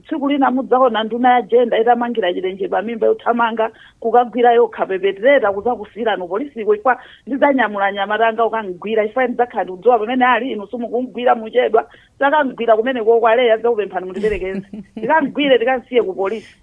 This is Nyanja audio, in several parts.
tsiku lina mudzaona nduna ya jenda itamangira chilenje pamimba yothamanga kukagwira yokha pepetreta kuzakusiyira no polisi kwa ndizanyamula nyamatanga ukangwira ifa ndidzakhala ndikudziwa pamene ali inu simukumgwira muchedwa sakangwira kumene kokwaleya zakupemphani mutiperekeze tikangwire tikansiye ku polisi.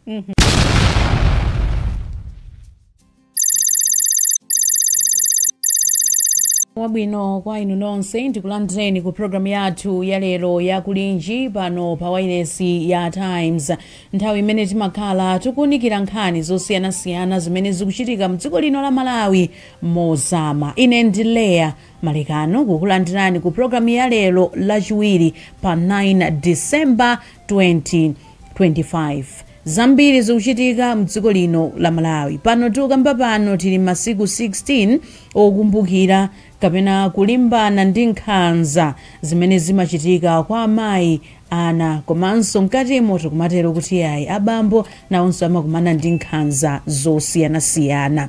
Wabwino kwa inu nonse ndikulandireni ku programu yathu ya lero ya kulinji pano pa wailesi ya Times, nthawi imene timakhala tikuunikira nkhani zosiyanasiyana zimene zikuchitika mdziko lino la Malawi mozama. Ine ndi Leah Malekano kukulandirani ku programu ya lero lachiwiri pa 9 December 2025. Zambiri zikuchitika mdziko lino la Malawi. Pano tikamba pano tili masiku 16 okumbukira kapena kulimbana ndi nkhanza zimene zimachitika kwa amayi, ana komanso mkatimo tikumatero kuti ayi abambo nawonso amakumana ndi nkhanza zosiyanasiyana.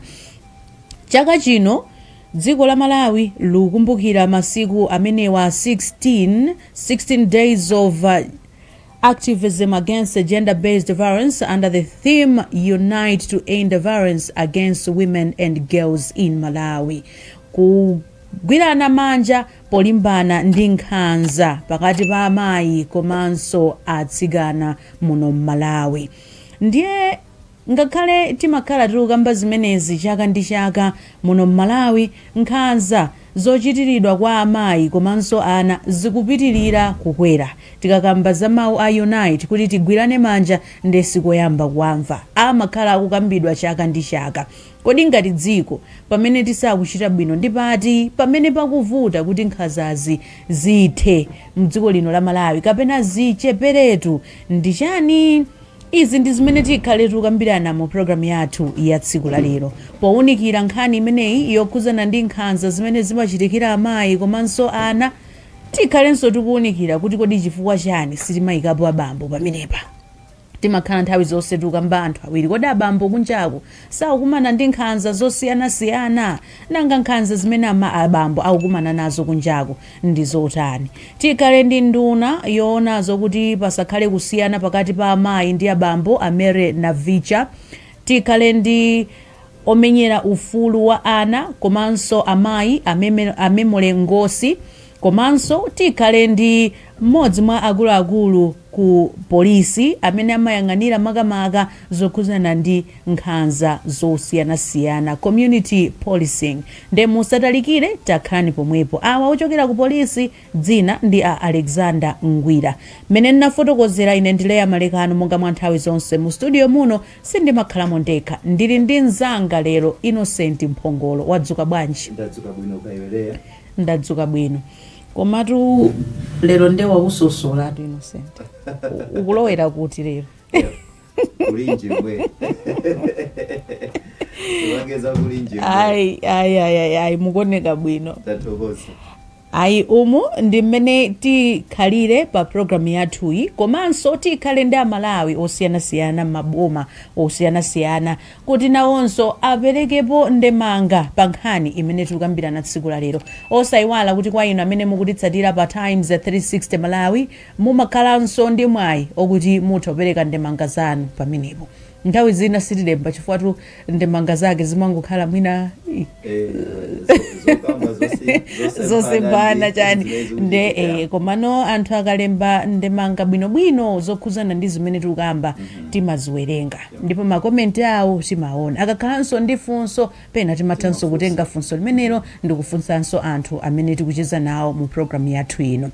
Chaka chino dziko la Malawi likukumbukira masiku amenewa 16 days of activism against gender-based violence under the theme Unite to End Violence Against Women and Girls in Malawi. Kugwirana manja polimbana ndi nkhanza pakati pa amayi komanso atsikana muno Malawi. Ndiye ngakhale timakhala tikukamba zimenezi chaka ndi chaka muno Malawi, nkhanza zochitiridwa kwa amayi komanso ana zikupitirira kukwera. Tikakamba za mawu a Unite kuti tigwirane manja ndesikoyamba kuamva, amakhala akukambidwa chaka ndi chaka. Kodi ngati dziko pamene tisakuchita bwino ndipati pamene pakuvuta kuti nkhanzazi zithe mdziko lino la Malawi kapena zicheperetu ndi chani? Izi ndi zimene tikhale tikukambirana mu programu yathu ya tsiku la lero, powunikira nkhani imeneyi yokhuzana ndi nkhanza zimene zimachitikira amayi komanso ana. Tikhalenso tikuwunikira kuti kodi chifukwa chani sitimayikapo abambo pamenepa. Timakhala nthawi zonse tikukamba anthu awiri, kodi abambo kunjaku sakumana ndi nkhanza zosiyanasiyana, nanga nkhanza zimene abambo akukumana nazo kunjaku ndi zotani? Tikhale ndi nduna yoonazo kuti pasakhale kusiyana pakati pa amayi ndi abambo, Amere Navicha. Tikhale ndi omenyera ufulu wa ana komanso amayi, Amemole Ngosi. Komanso tikhale ndi mmodzi mwa akuluakulu ku polisi amene amayang'anira makamaka zokhuzana ndi nkhanza zosiyanasiyana, community policing. Nde musatalikire takhalani pomwepo. Awa ochokera ku polisi dzina ndi a Alexander Ngwira. Mene ndinafotokozera ine ndi Leah Malekano monga mwa nthawi zonse mu studio muno sindimakhalamo ndekha, ndili ndi mzanga lero Innocent Mphongolo. Wadzuka bwanji? Ndadzuka bwino kaiweleya. Ndadzuka bwino. Komatu lero ndewa usosola tu Innocent. Ukulowera kuti lero? Kulinji mwe. Tuwangeza kulinji mwe. Ai mukoneka bwino. Tatokoza. Ai umu ndi mmene tikhalire pa programu yathuyi, komanso tikhale ndi amalawi osiyanasiyana, maboma osiyanasiyana kuti nawonso aperekepo ndemanga pa nkhani imene tikukambirana tsiku la lero. Osayiwala kuti kwa inu amene mukutitsatira pa Times 360 Malawi mumakhalanso ndi mwayi okuti mutha kupereka ndemanga zanu pamenepo. Nthawi zina sitilemba chifukwa ndemanga zake zimangokhala mwina zosembana chani nde komano anthu akalemba ndemanga bwinobwino zokhuzana ndi zimene tikukamba timaziwerenga, ndipo makomenti awo timaona. Akakhalanso ndi funso pena timathanso kutenga funso limenelo ndikufunsanso anthu amene tikucheza nawo mu programu yathu ino.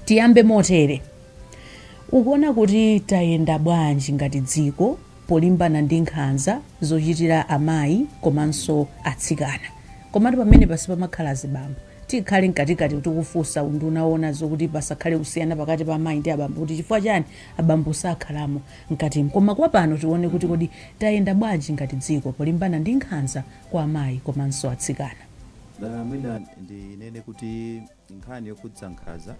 Tiyambe motere. Ukuona kuti tayenda bwanji ngati dziko polimbana ndi nkhanza zochitira amayi komanso atsikana? Komatu pamene pasi pamakhala azibambo tikhale mkatikati kuti kufunsa unduna wonazo kuti pasakhale kusiyana pakati pa amayi ndi abambo kuti chifukwa chani abambo sakhalamo mkatimo. Koma kwa pano tione kuti kodi tayenda bwanji ngati dziko polimbana ndi nkhanza kwa amayi komanso atsikana. Mwina ndinene kuti nkhani yokhudza nkhanza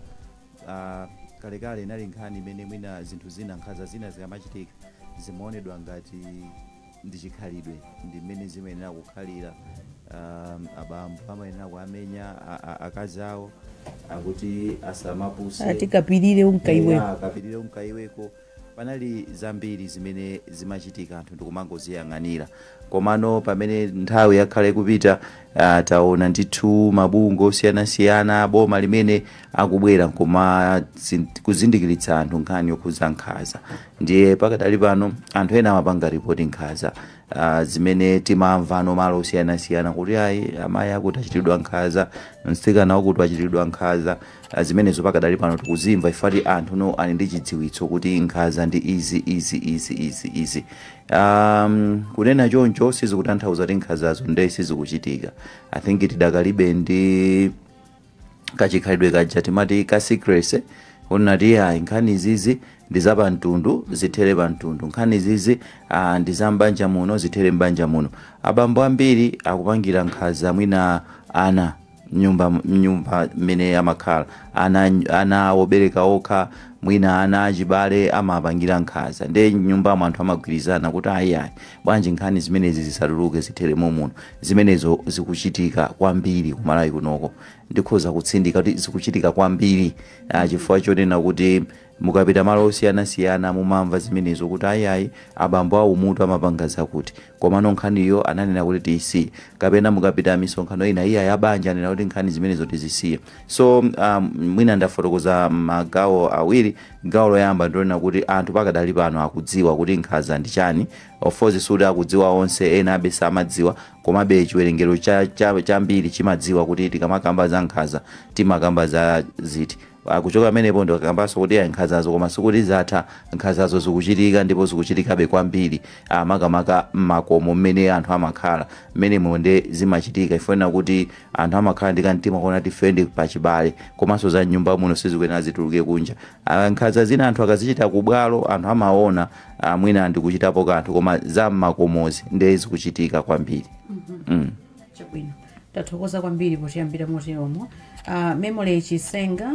kalekale inali nkhani imene mwina zinthu zina nkhanza zina zikamachitika zimaonedwa ngati ndi chikhalidwe, ndi mmene zimayenera kukhalira. Abambo amayenera kuamenya akazi awo, akuti asamapuse atikapirire unkaiweko akapirire unkaiweko. Panali zambiri zimene zimachitika anthu ndikumangoziyang'anira, komano pamene nthawi yakhale kupita taona ndithu mabungwe osiyanasiyana boma limene akubwera kuzindikiritsa anthu nkhani yokhudza nkhanza. Ndiye pakadali pano anthu ena amapanga ripoti nkhanza zimene timamva malo osiyanasiyana kuti ayi amayi akuti achitidwa nkhanza, mtsikana wakuti achitidwa nkhanza. Zimenezo pakadali pano tikuzimva ifati anthu ali ndi chidziwitso kuti nkhanza ndi izi. Kunena choncho sizikutanthauza kuti nkhanzazo ndiye sizikuchitika. I think tidakalibe ndi kachikhalidwe kaja timati ka secrecy, unati nkhani izizi ndi za pamtundu zithere pamtundu, nkhani izizi ndi za mbanja muno zithere mbanja muno. Abambo ambiri akupangira nkhanza mwina ana nyumba mmene amakhala, ana obereka okha, mwina ana achibale amapangira nkhanza. Ndiye nyumbamo anthu amagwirizana kuti ayi bwanji nkhani zimenezi zisatuluke zithere muno. Zimenezo zikuchitika kwambiri kumalawi kunoko, ndikhoza kutsindika kuti zikuchitika kwambiri chifukwa chonena kuti mukapita malo osiyanasiyana mumamva zimenezo kuti ayi abambo awo mutu amapanga zakuti, komano nkhaniyo ananena kuti tiyisiye. Kapena mukapita misonkhano ina yabanja anena kuti nkhani zimenezo tizisiye. So mwina ndafotokoza magawo awiri. Gawo loyamba ndionena kuti anthu pakadali pano akudziwa kuti nkhanza ndi chani. Of course suti akudziwa onse, ena abe samadziwa, komabe chiwerengero chambiri chimadziwa kuti tikamakamba za nkhanza timakamba za ziti. Kuchoka menepo ndo kakambaso kuti nkhanzazo koma sikuti zatha, nkhanzazo zikuchitika ndipo zikuchitikabe kwambiri makamaka makomo mmene anthu amakhala, mmene monde zimachitika. Ifuna kuti anthu amakhala ndi kamtima kuona tifende pachibale, komanso za nyumba muno sizikuyenera zituluke kunja. Nkhanza zina anthu akazichita kubwalo anthu amaona mwina ndikuchitapo kanthu, koma za makomozi ndiye zikuchitika kwambiri. Chabwino, tathokoza kwambiri potiyambira moteromo. Memory Chisenga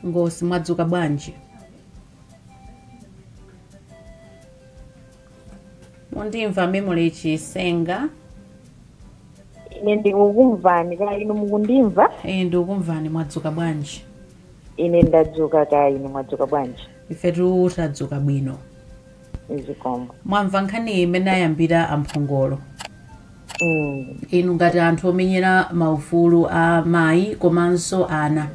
Ngosi, mwadzuka bwanji? Mundimva Memory Chisenga? Ine ndikukumvani kaya inu mukundimva? Ndikukumvani, mwadzuka bwanji? Ine ndadzuka kaya inu mwadzuka bwanji? Ifetu tadzuka bwino. Izikombo. Mwamva nkhani imene ayambira amphongolo. Inu ngati anthu omenyera maufulu a mayi komanso ana,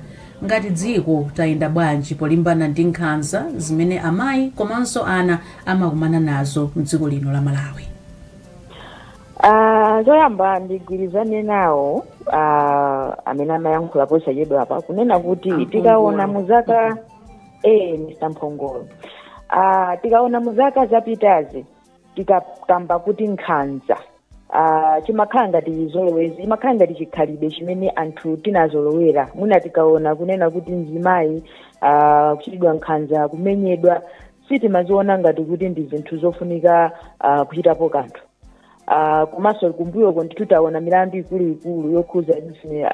ngati dziko tayenda bwanji polimbana ndi nkhanza zimene amayi komanso ana amakumana nazo mdziko lino la Malawi? Zoyamba ndigwirizane nawo amene amayankhula posachedwa apa kunena kuti tikaona muzaka Mr. Mphongolo, tikaona muzaka zapitazi tikakamba kuti nkhanza chimakhala ngati zolowezi, imakhala ngati chikhalidwe chimene anthu tinazolowera. Mwina tikaona kunena kuti mzimayi kuchitidwa nkhanza, kumenyedwa, sitimaziona ngati kuti ndi zinthu zofunika kuchitapo kanthu. Komanso kumbuyoko ndithu taona milandu ikuluikulu yokhuza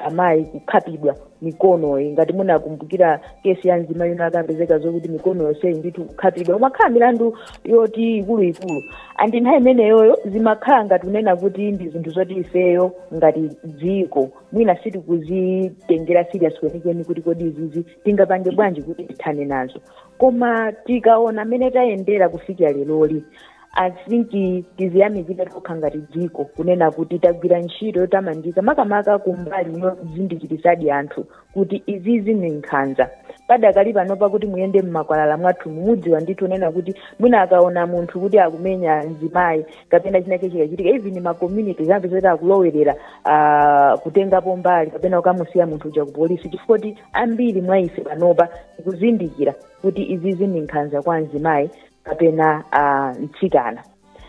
amayi kukhapidwa mikono, ngati munakumbukira kesi ya mzimayi yona akapezeka zokuti mikono yonse ndithu kukhapidwa. Umakhala milandu yoti ikuluikulu, andi nthawi imeneyoyo zimakhala ngati unena kuti ndi zinthu zoti ifeyo ngati dziko mwina sitikuzitengera serious kwenikweni kuti kodi izizi tingapange bwanji kuti tithane nazo. Koma tikaona mmene tayendera kufikira leloli, I think tiziyamikira tokha ngati dziko kunena kuti tagwira ntchito yotamandika makamaka kumbali yozindikirisadi anthu kuti izizi ni nkhanza. Padakali panopa kuti muyende mmakwalala mwathu mudziwa ndithu nena kuti mwina akaona munthu kuti akumenya mzimayi kapena china chikachitika, even ma community zapezeka akulowerera kutengapo mbali kapena ukamusiya munthu uja ku polisi, chifukwa kuti ambiri mwa ife panopa tikuzindikira kuti izizi ni nkhanza kwa mzimayi kapena mtsikana.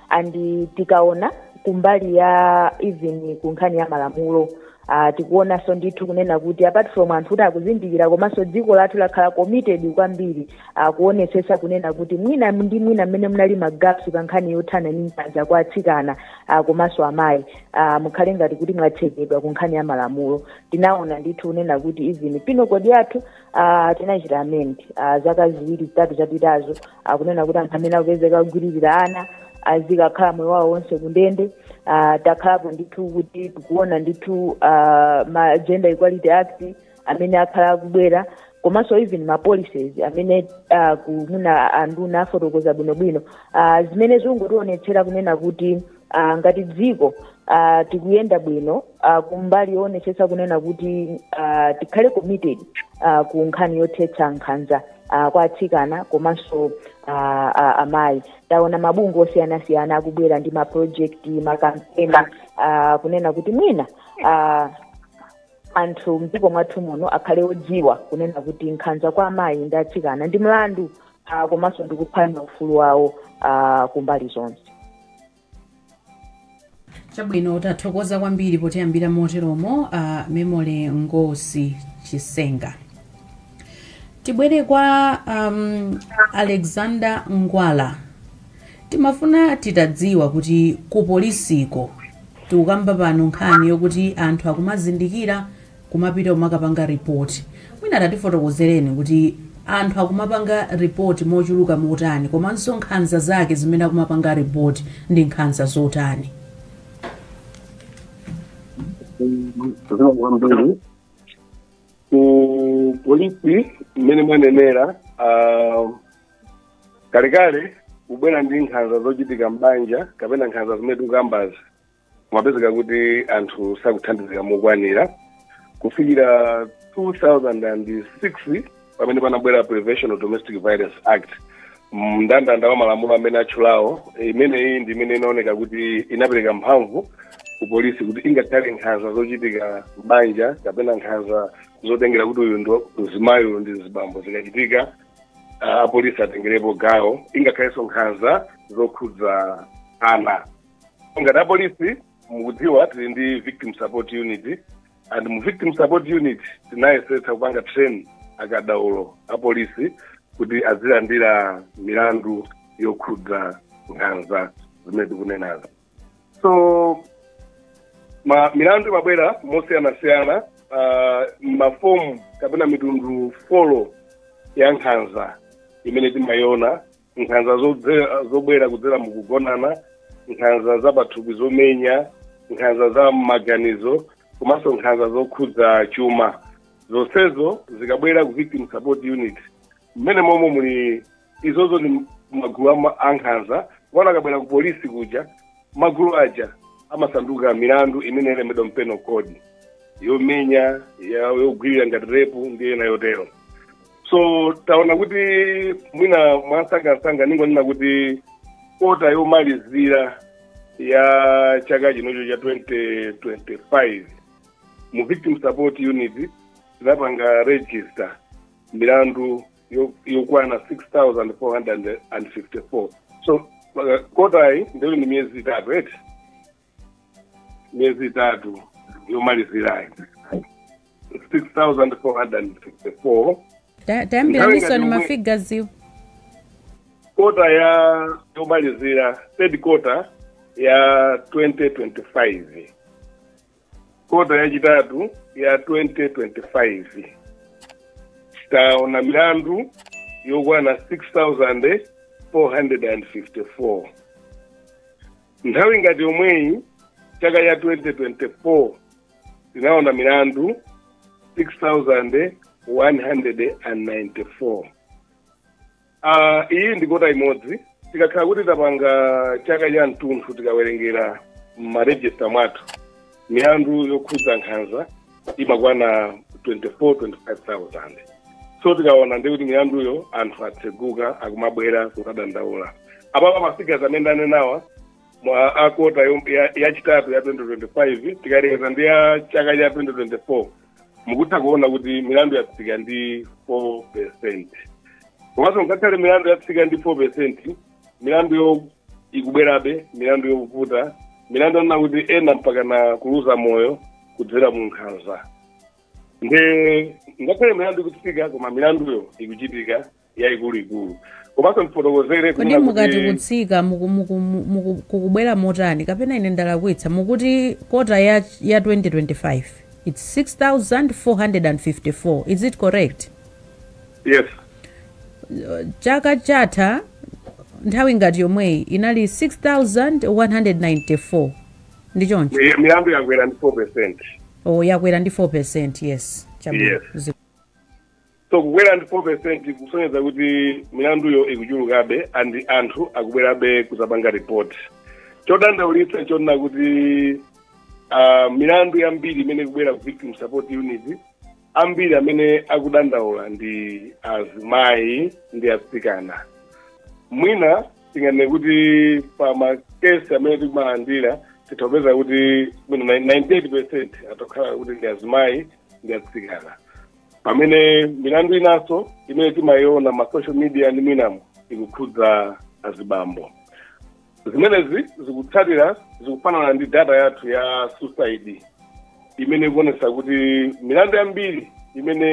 Andi tikaona kumbali ya even kunkhani ya malamulo tikuona so ndithu kunena kuti apart from anthu kuti akuzindikira komanso dziko lathu lakhala committed kwambiri kuonetsetsa kunena kuti mwina ndi mwina mmene munali magaps kankhani yothana ndi nkhanza kwa atsikana komanso amayi mukhale ngati kuti mwatsekedwa kunkhani ya malamulo. Tinaona ndithu kunena kuti even penal code yathu tinachita amend zaka ziwiri zitatu zapitazo kunena kuti anthu amene akupezeka kugwiririra ana azikakhala moyo wawo wonse kundende. Takhalapo ndithu kuti tikuona ndithu ma Gender Equality Act amene akhala akubwera komanso even ma policies amene kumuna anduna afotokoza bwinobwino zimene zikutionetsera kunena kuti ngati dziko tikuyenda bwino kumbali yoonetsetsa kunena kuti tikhale committed ku nkhani yothetsa nkhanza kwa atsikana komanso amayi. Taona mabungwe osiyanasiyana akubwera ndi maproject makampeni kunena kuti mwina anthu mdziko mwathu muno akhale odziwa kunena kuti nkhanza kwa amayi ndi atsikana ndi mlandu komanso ndikuphwanya ufulu wawo kumbali zonse. Chabwino tathokoza kwambiri potiyambira moteromo Memory Ngosi Chisenga. Tibwere kwa Alexander Ngwala. Timafuna titadziwa kuti ku polisiko tikukamba pano nkhani yokuti anthu akumazindikira kumapita umakapanga report. Mwina tatifotokozereni kuti anthu akumapanga report mochuluka motani komanso nkhanza zake zimene akumapanga report ndi nkhanza zotani. Polisi mmene mwanenera kalekale kubwera ndi nkhanza zochitika mbanja kapena nkhanza zimene tikukambazi kumapezeka kuti anthu sakuthandizika mokwanira kufikira 2006 pamene panabwera Prevention of Domestic Violence Act mndandanda wa malamulo amene atchulawo. Imeneyi ndi imene inaoneka kuti inapereka mphamvu ku polisi kuti ingakhale nkhanza zochitika mbanja kapena nkhanza zotengera kuti uyu ndo mzimayi uyu ndi zibambo zikachitika apolisi atengerepo gawo, ingakhalenso nkhanza zokhudza ana. Ngati apolisi mukudziwa tili ndi Victim Support Unit, and mu Victim Support Unit tinayesetsa kupanga train akadaulo apolisi kuti azilandira milandu yokhudza nkhanza zimene tikunenazo. So milandu imabwera mosiyanasiyana, mafomu kapena mitundu 4 ya nkhanza imene timayiona: nkhanza zobwera kudzera mukugonana, nkhanza za pathupi zomenya, nkhanza za maganizo, komanso nkhanza zokhudza chuma. Zonsezo zikabwera ku Victim Support Unit mmene momwe muli izozo ni magulu a nkhanza. Wana akabwera ku polisi kuja magulu aja amasanduka milandu imene ilemedwa Penal Code yomenya yogwirira ngati repu ndi ena yotero. So taona kuti mwina mwasangasanga ningonena kuti kota yomalizira ya chaka chinocho cha 2025 mu Victim Support Unit tinapanga register milandu yokwana 6,454. So kota hii ndio ni miezi itatu, miezi itatu yomalizira 6,454. Tambira niso ni mafigures you. Kota ya yomalizira third quarter ya 2025. Kota ya chitatu ya 2025. Taona milandu yokwana 6,454. Nthawi ngati yomweyi chaka ya 2024 tinaona milandu 6,194. Iyi ndi kota imodzi. Tikakhala kuti tapanga chaka cha mtunthu tikawerengera m'marejista mwathu milandu yokhudza nkhanza imakwana 24,25,000. So tikaona ndi kuti milanduyo anthu atseguka akumabwera kukadandaula. Apapa mafigures amene ndanenawa akota ya chitatu ya 2025 tikayerekeza ndi ya chaka cha 2024 mukutha kuona kuti milandu yatsika ndi 4%. Komanso ngakhale milandu yatsika ndi 4%, milandu yo ikubwerabe, milandu yovuta, milandu ana kuti ena mpaka na kuluza moyo kudzera mu nkhanza. Ngakhale milandu ikutsika koma milanduyo ikuchitika yaikuluikulu. Komanso mfotokozere kodi mukati kutsika kukubwera motani kapena ine ndalakwitsa mukuti kota ya 2025 it's 6,454, is it correct? Yes. Chaka chatha nthawi ngati yomweyi inali 6,194 ndi choncho. Milandu yakwera ndi 4%. Oh, yakwera ndi 4%, yes. Yes. So kukwera ndi 4% kusonyeza kuti milanduyo ikuchulukabe and anthu akubwerabe kuzapanga report. Chodandaulitsa chona kuti milandu yambiri imene kubwera ku victim support unit ambiri amene akudandaula ndi azimayi ndi atsikana. Mwina tingane kuti pa makesi amene tikumalandira titopeza kuti 98% atokhala kuti ndi azimayi ndi atsikana. Pamene milandu inaso imene timayiona ma social media ndi mwinamo ikukhudza azibambo. Zimenezi zikutsatira zikufanana ndi data yathu ya suicide imene ikuonesa kuti milandu yambiri imene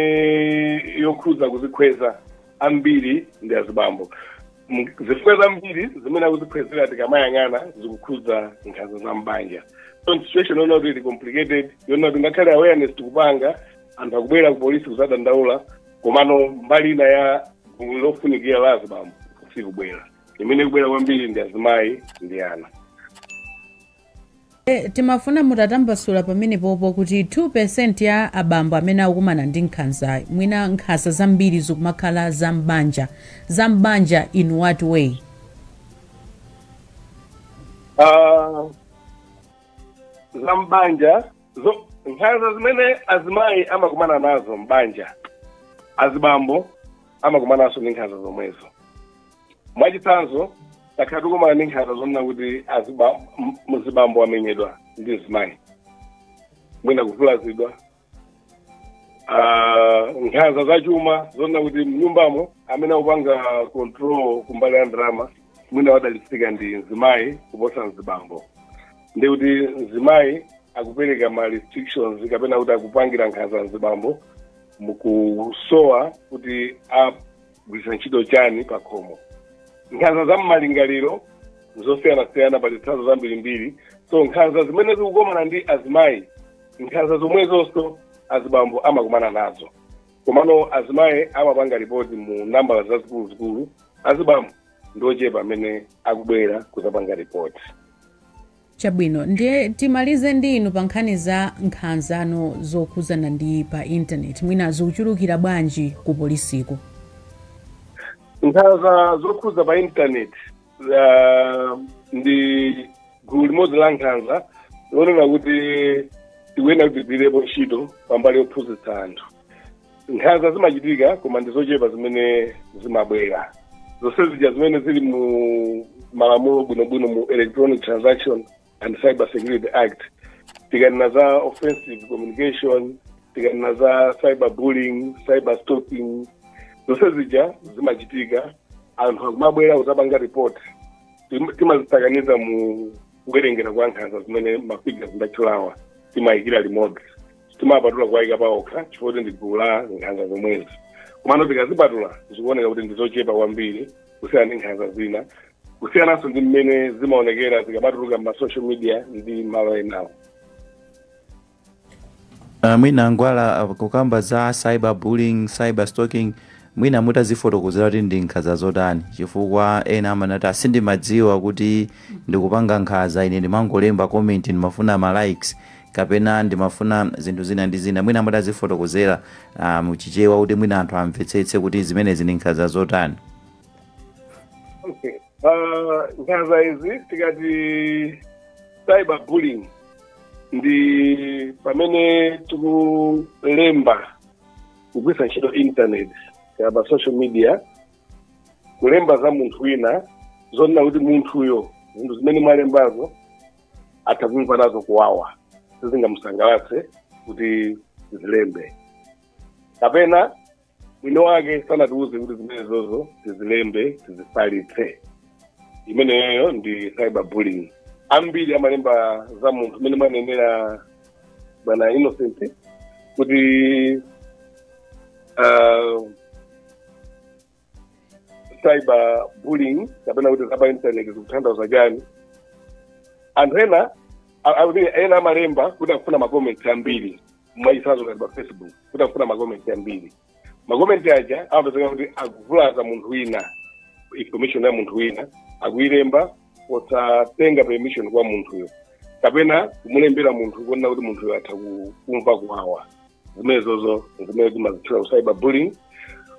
yokhudza kuzikhweza ambiri ndi azibambo. Zikhweza ambiri zimene akuzikhwezera tikamayang'ana zikukhudza nkhanza za mbanja. So situation yona kuti complicated yona kuti ngakhale awareness tikupanga anthu akubwera ku polisi kuzadandaula komano mbali ina ya lofunikira la azibambo sikubwera. Imene kubwera kwambiri ndi azimayi ndi ana. Timafuna mutatambasula pamene popo kuti 2% ya abambo amene akumana ndi nkhanza mwina nkhanza zambiri zikumakhala za mbanja in what way? Za mbanja nkhanza zimene azimayi amakumana nazo mbanja azibambo amakumanaso ndi nkhanza zomwezo. Mwachitsanzo takhala tikumana ndi nkhanza zonna kuti muzibambo amenyedwa ndi azimayi mwina kuvulazidwa. Nkhanza zachuma zonna kuti mnyumbamo amene akupanga control kumbali ya ndalama mwina wadalitsika ndi azimayi kuposa mzibambo. Ndi kuti mzimayi akupereka ma restrictions kapena kuti akupangira nkhanza mzibambo mukusowa kuti agwiritsa ntchito chani pa khomo. Nkhanza za mmalingaliro zosiyana-siyana pa zitsanzo zambirimbiri. So nkhanza zimene zikukomana ndi azimayi nkhanza zomwezonso azibambo amakumana nazo. Komano azimayi amapanga ripoti mu nambala zazikuluzikulu, azibambo ndochepa amene akubwera kuzapanga ripoti. Chabwino, ndiye timalize ndi inu pa nkhani za nkhanzano zokhuzana ndi pa internet mwina zikuchulukira bwanji ku polisiko? Nkhanza zokhuza pa internet ndi gulu limodzi la nkhanza lonena kuti tikuyenera kuti tigwirepo ntchito pambali yophunzitsa anthu. Nkhanza zimachitika koma ndi zochepa zimene zimabwera. Zonse zija zimene zili mu malamulo bwinobwino mu Electronic Transaction and Cyber Security Act. Tikanena za offensive communication, tikanena za cyber bullying, cyber stalking. Zonse zija zimachitika anthu akumabwera kuzapanga report. Timazisakaniza mu kuwerengera kwa nkhanza zimene mafigures ndachulawa timayikira limodzi. Timapatula kuwayika paokha chifukwa ndi gulu la nkhanza zomwezi. Komano tikazipatula zikuoneka kuti ndi zochepa kwambiri kusiyana ndi nkhanza zina. Kusiyananso ndi mmene zimaonekera zikapatuluka ma social media ndi malo enawo. Mwina ngwala kukamba za cyber bullying, cyber stalking mwina mutazifotokozera kuti ndi nkhanza zotani chifukwa ena amanati asindimadziwa kuti ndikupanga nkhanza ine ndimangolemba comment ndimafuna ma likes kapena ndimafuna zinthu zina ndi zina mwina mutazifotokozera muchichewa kuti mwina anthu amvetsetse kuti zimenezi ndi nkhanza zotani? Okay. Nkhanza izi tikati cyber bullying ndi pamene tikulemba kugwiritsa ntchito internet ya social media kulemba za munthu wina zonena kuti munthuyo zinthu zimene mwalembazo atakumva nazo kuwawa sizingamusangalatse kuti zilembe kapena mwini wake sanatiuze kuti zimenezozo tizilembe tizifalitse. Imeneyo ndi cyber bullying. Ambiri amalemba za munthu mene manenera bwana Innocent kuti cyber bullying kapena kuti zapa internet zikutanthauza chani. Anthu ena amalemba kuti akufuna makomenti ambiri mwachisazo ngati pa Facebook kuti akufuna makomenti ambiri. Makomenti aja amapezeka kuti akuvulaza munthu wina information ya munthu wina akuilemba osatenga permission kwa munthuyo kapena kumulembera munthu kuona kuti munthuyo atha kumva kuwawa zimenezozo zimene timazitchula cyber bullying.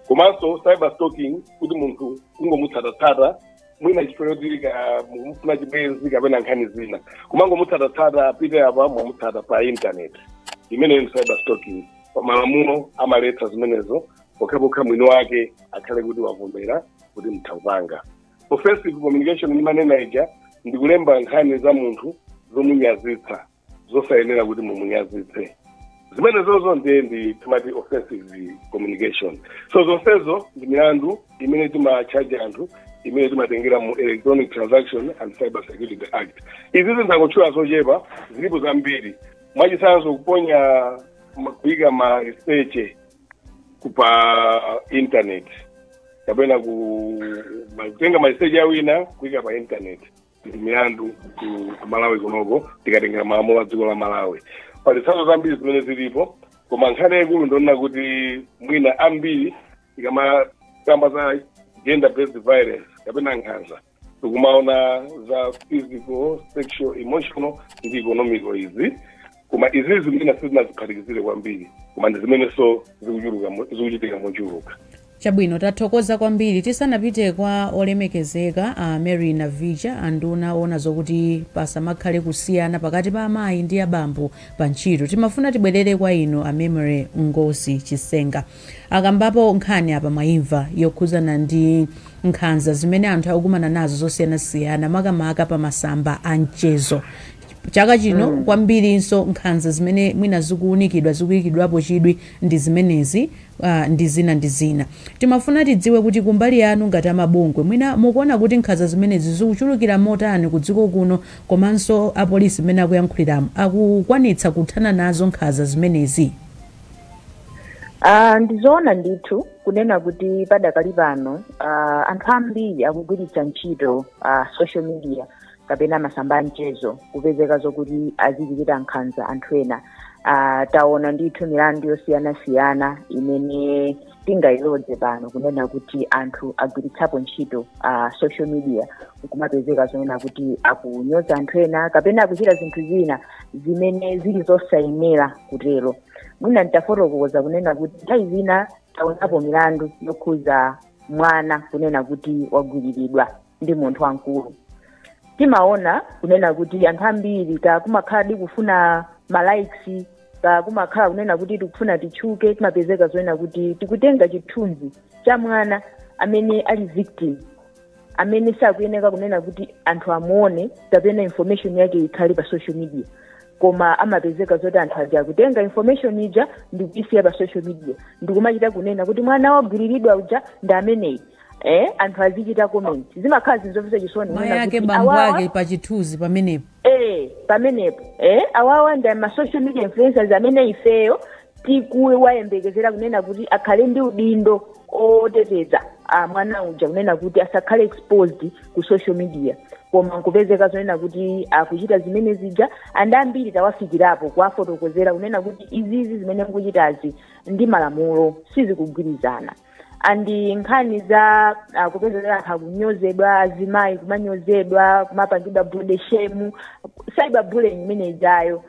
Komanso cyber stalking kuti munthu kungomutsatatsata mwina chifukwa choti mufuna chibwenzi kapena nkhani zina kumangomutsatatsata apite apa mwamutsata pa internet. Imeneyo ndi cyber stalking. Malamulo amaletsa zimenezo pokhapokha mwini wake akhale kuti wavombera kuti mthapanga. Offensive communication imanena ija ndi kulemba nkhani za munthu zomunyazitsa zosayenera kuti mumunyazitse. Zimenezozo ndi timati offensive communication. So zonsezo ndi milandu imene timachaja anthu imene timatengera mu Electronic Transaction and Cyber Security Act. Izi zinzakutchula zochepa zilipo zambiri. Mwachisanzo kuponya kuika ma research kupa internet kapena kutenga ma research ya wina kuika pa internet ndi milandu ku Malawi kunogo tikatengera malamulo a dziko la Malawi. Pali tsazo zambiri zimene zilipo koma nkhani yaikulu ndona kuti mwina ambiri ikamakamba za gender based violence kapena nkhanza tikumaona za physical, sexual, emotional ndi economical izi. Koma izi zimene sizinaziphatikizire kwambiri koma ndi zimene so zikuchitika mochuluka. Chabwino tathokoza kwambiri. Tisanapite kwa olemekezeka Mary Navija anduna ona zokuti pasamakhale kusiyana pakati pa amayi ndi abambo pa ntchito. Timafuna tibwerere kwa ino Memory Ngosi Chisenga akambapo nkhani apa mwaimva yokhuzana ndi nkhanza zimene anthu akumana nazo zosiyanasiyana makamaka pa masamba a mchezo. Chaka chino kwambirinso nkhanza zimene mwina zikuyikidwapo chidwi ndi zimenezi ndi zina. Timafuna tidziwe kuti kumbali yanu ngati amabungwe mwina mukuona kuti nkhanza zimenezi zikuchulukira motani ku dziko kuno komanso apolisi amene akuyankhuliramo akukwanitsa kuthana nazo nkhanza zimenezi. Ndizoona ndithu kunena kuti padakali pano anthu ambiri akugwiritsa ntchito social media kapena masamba a mchezo kupezeka zokuti azichitira nkhanza anthu ena. Taona ndithu milandu yosiyanasiyana imene tingayilodze pano kunena kuti anthu agwiritsapo ntchito social media kumapezeka zonena kuti akunyoza anthu ena kapena akuchita zinthu zina zimene zili zosayenera kutero. Mwina nditafotokoza kunena kuti nthawi zina taonapo milandu yokhuza mwana kunena kuti wagwiriridwa ndi munthu wankulu. Timaona kunena kuti anthu ambiri kumakhala kufuna malikes kumakhala kunena kuti tikufuna tichuke timapezeka zonena kuti tikutenga chithunzi cha mwana amene ali victim amene sakuyeneka kunena kuti anthu amuone kapena information yake ikhale pa social media koma amapezeka zoti anthu aja kutenga information ija ndikuyisiya pa social media ndikumachita kunena kuti mwana wagwiriridwa uja ndi ameneyi. Anthu azichita comment zimakhala zinzovisa chisoni mayake bambo ake pa chithunzi pamenepo. Pamenepo awawa ndi ma social media influencers amene ifeyo tikuwayembekezera kunena kuti akhale ndi udindo oteteza mwana uja kunena kuti asakhale exposed ku social media koma nkupezeka zonena kuti akuchita zimene zija andambiri tawafikirapo kuwafotokozera kunena kuti izizi zimene mukuchitazi ndi malamulo sizikugwirizana. Andi nkhani za kupezeka anthu akunyozedwa azimayi kumanyozedwa kumapangidwa body shame cyber bullying imene ijayo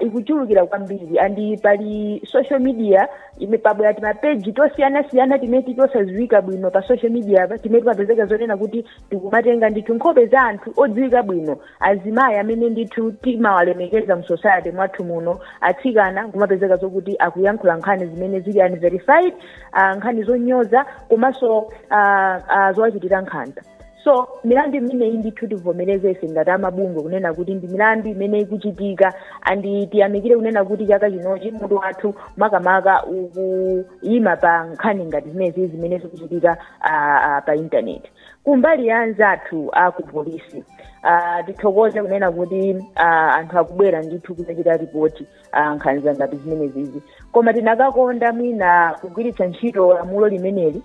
ikuchulukira kwambiri andi pali social media imepabwera timapeji tosiyana timeti tosaziwika bwino pa social media timeti mapezeka zonena kuti tikumatenga ndithu nkhope za anthu odziwika bwino azimayi amene ndithu timawalemekeza mu society mwathu muno atsikana kumapezeka zokuti akuyankhula nkhani zimene zili unverified nkhani zonyoza komanso zowachitira nkhanza. So milandu imene ndithu tivomereze ife ngati amabungwe kunena kuti ndi milandu imene ikuchitika andi tiyamikire kunena kuti chaka chinochi mutu wathu makamaka ukuyima pa nkhani ngati zimene zikuchitika pa internet. Kumbali ya anzathu aku polisi tithokoze kunena kuti anthu akubwera ndithu kuchita ripoti nkhanza ngati zimene zizi koma tinakakonda mwina kugwiritsa ntchito lamulo limeneli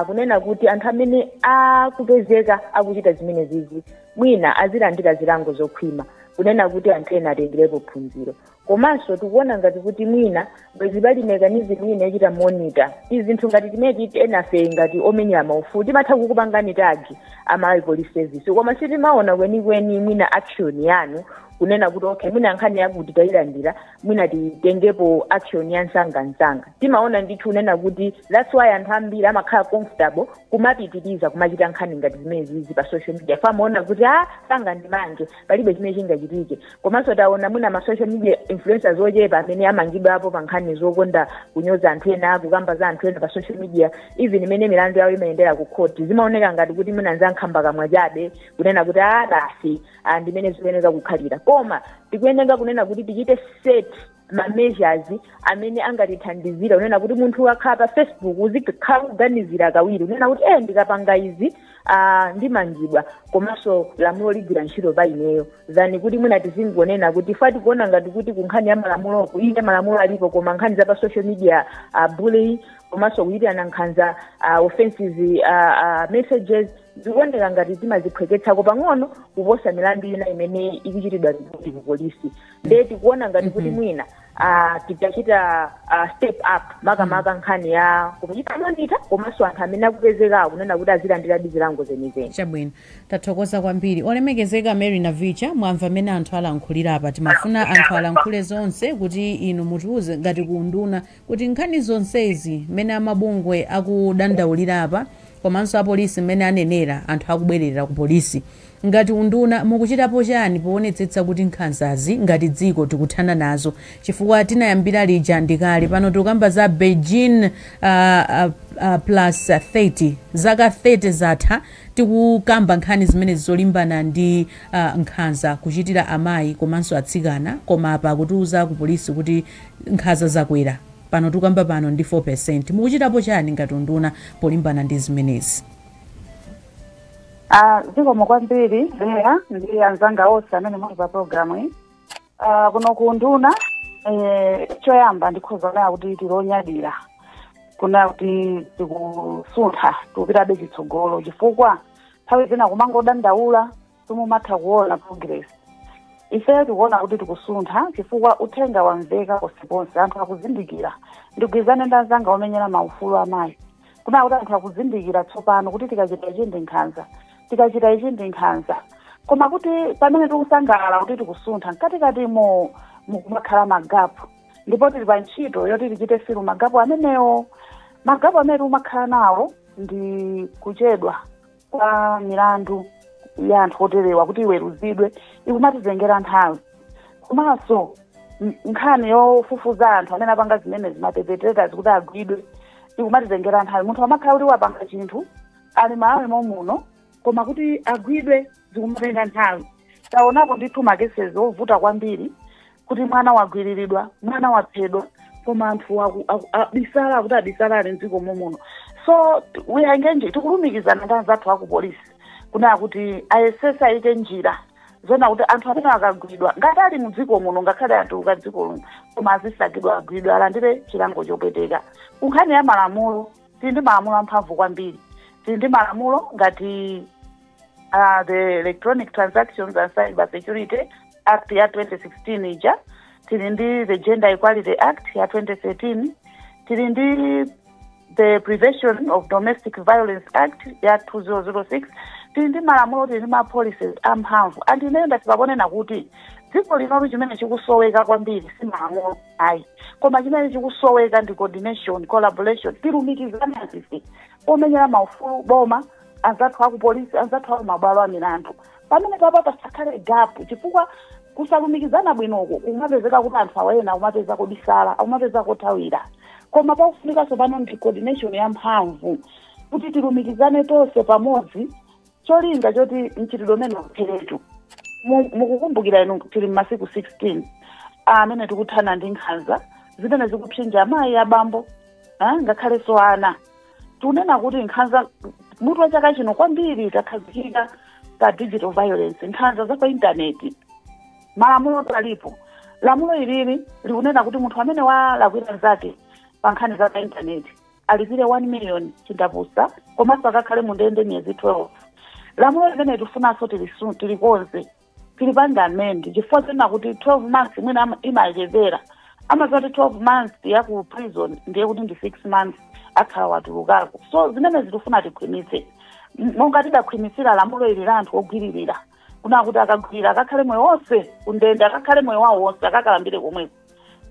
kunena kuti anthu amene akupezeka akuchita zimene zizi mwina azilandira zilango zokhwima kunena kuti anthu ena atengerepo phunziro komanso tikuona ngati kuti mwina bwezi pali mekanizmu ina yochita monitor izi zinthu ngati timeti enafe ngati omenyera maufulu timatha kukupangani tagi Malawi Police Service koma sitimaona kwenikweni mwina action yanu kunena kuti okay mwina nkhani yakuti tayilandira mwina titengepo action ya msanga timaona ndithu unena kuti that's why anthu ambiri amakhala comfortable kumapitiriza kumachita nkhani ngati zimene zizi pa social media famaona kuti sanga ndimanje palibe chimene chingachitike komanso taona mwina ma social media influencers ochepa amene amangidwapo pa nkhani zokonda kunyoza anthu ena kukamba za anthu ena pa social media even imene milandu yawo imayendera ku court zimaoneka ngati kuti mwina nzankhamba kamwa chabe kunena kuti basi ndimene zimeneza kukhalira koma tikuyenera kunena kuti tichite set ma measures amene angatithandizira unena kuti munthu akhala pa Facebook uzikhala kuganizira kawiri unena kuti ndikapanga izi ndimangidwa komanso lamulo ligwira ntchito pa ineyo than kuti mwina tizingonena kuti fati kuona ngati kuti kunkhani ya malamulo ine malamulo alipo koma nkhani za pa social media bullying komanso kuyitirana nkhanza offenses messages zikuoneka ngati timaziphweketsako pang'ono kuposa milandu ina imene ikuchitidwa ripoti ku polisi nde tikuona ngati kuti mwina tikachita step up makamaka nkhani ya kuchita monitor komanso anthu amene akupezeka kunena kuti azilandira zilango zenizeni chabwino tathokoza kwambiri olemekezeka Mary Navicha mwamva amene anthu alankhulira apa timafuna anthu alankhule zonse kuti inu mutiuze ngati kuunduna kuti nkhani zonsezi mene amabungwe akudandaulira apa komanso apolisi mmene anenera anthu akubwerera ku polisi ngati unduna mukuchitapo chani poonetsetsa kuti nkhanzazi ngati dziko tikuthana nazo chifukwa tinayambira lija ndikale pano tikukamba za Beijing plus 30 zaka 30 zatha tikukamba nkhani zimene zolimbana ndi nkhanza kuchitira amayi komanso atsikana koma apa kutiuza ku polisi kuti nkhanza zakwera pano tukamba pano ndi 4% mukuchitapo chani ngati unduna polimbana ndi zimenezi zikomo kwambiri leya ndi anzanga onse amene muli pa programu iyi kuno kuunduna choyamba ndikhoza nayo kuti tilonyadira kuna kuti tikusuntha tikupitabe chitsogolo chifukwa nthawi zina kumangodandaula simumatha kuona progress ife tikuona kuti tikusuntha chifukwa uthenga wamveka ponseponse anthu akuzindikira ndigwizane ndi anzanga omenyera maufulu amayi kuna kuti anthu akuzindikira tsopano kuti tikachita ichi ndi nkhanza koma kuti pamene tikusangalala kuti tikusuntha mkatikati mukumakhala magapu ndipo tili pa ntchito yoti tichite filu magapu amenewo magapu amene umakhala nawo ndi kuchedwa kwa milandu ya anthu oterewa kuti iweruzidwe ikumatizengera nthawi komanso nkhani yofufuza anthu amene apanga zimene zimapepeteters kuti agwidwe ikumatizengera nthawi munthu amakhala kuti wapanga chinthu ali Malawi muno koma kuti agwidwe zikumatenga nthawi taonapo ndithu makesezi ovuta kwambiri kuti mwana wagwiriridwa mwana waphedwa koma anthu abisala akuti abisalale mdziko muno so uyangenje tikulumikizana ndi anzathu aku polisi kuna kuti ayesesa ayike njira zona kuti anthu amene akagwidwa ngati ali mudziko muno ngakhale anthu ka dziko luno koma azisagidwa agwidwa alandire chilango chopeteka kunkhani ya malamulo tili ndi malamulo amphamvu kwambiri tili ndi malamulo ngati the Electronic Transactions and Cyber Security Act ya 2016 ija tili ndi the Gender Equality Act ya 2013 tili ndi the Prevention of Domestic Violence Act ya 2006 tili ndi malamulo tili ndi ma policies amphamvu andinene ndatipaponena kuti dziko linotu chimene chikusoweka kwambiri si malamulo ayi koma chimene chikusoweka ndi coordination collaboration tilumikizane sisi omenyera maufulu boma anzathu aku polisi anzathu aku mabwalo a milandu pamene papa pasakhale gap chifukwa kusalumikizana bwinoko kumapezeka kuti anthu awena kumapeza kobisala kumapeza kothawira koma pakufunika pano ndi coordination yamphamvu kuti tilumikizane tonse pamodzi cholinga choti mchitidwe umene upheretu mukukumbukira inu tili masiku 16 amene tikuthana ndi nkhanza zimene zikupsinja amayi abambo ngakhale so ana tunena kuti nkhanza mutu wa chaka chino kwambiri takhazikika ka digital violence nkhanza za pa intaneti malamulo alipo lamulo ilili likunena kuti munthu amene walakwira zake pa nkhani za pa intaneti alipire 1 million chindapusa komanso akakhale mu ndende miyezi 12 lamulo limene tifunanso tilikonze tilipanga amend chifukwa china kuti 12 months mwina imachepera amazati 12 months ya ku prison ndiye kuti ndi 6 months akhala watulukako. So zimene zitifuna tikhwimitse monga tidakhwimisira lamulo ili la anthu ogwiririra kuna kuti akagwira akakhale moyo wonse undende akakhale moyo wawo wonse akakalambire komweko.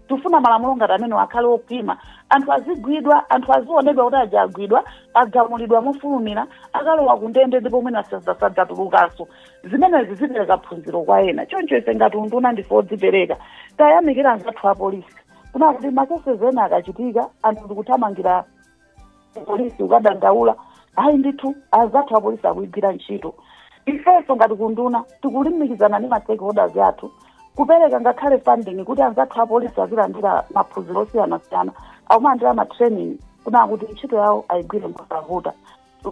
Tufuna malamulo ngati amene akhale opima anthu azigwidwa anthu azionedwa kuti ajagwidwa agamulidwa mofulumira akalowa kundende ndipo mwina sadzatulukanso. Zimenezi zipereka phunziro kwa ena choncho ife ngati unduna ndife odzipereka tayamikira anzathu a polisi kuna kuti makesezi ena akachitika anthu tikuthamangira polisi ukadandaula ayi ndithu anzathu a polisi akuyigwira ntchito. Ifenso ngati kunduna tikulimikizana ndi ma stakeholders athu kupereka ngakhale funding kuti anzathu a polisi azilandira maphunziro osiyanasiyana akumalandira matraining kuna kuti ntchito yawo ayigwire mosavuta.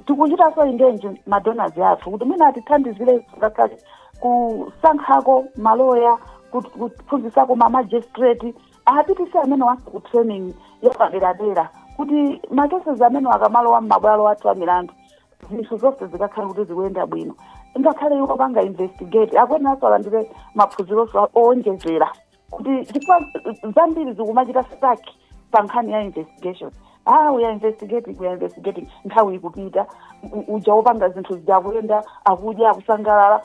Tikuchitanso indenji madonors athu kuti mwina atithandizire ngakhale kusankhako maloya kuphunzisako mamagistrate apitise amene wasa ku training yapaderadera kuti makesezi amene akamalowa m'mabwalo athu a milandu zinthu zonse zikakhale kuti zikuyenda bwino. Ngakhale iwo panga investigate akwenaso alandire maphunziro owonjezera kuti chifukwa zambiri zikumachita stuck pa nkhani ya investigation. We are investigating nthawi ikupita uja wopanga zinthu zijakuyenda akudya akusangalala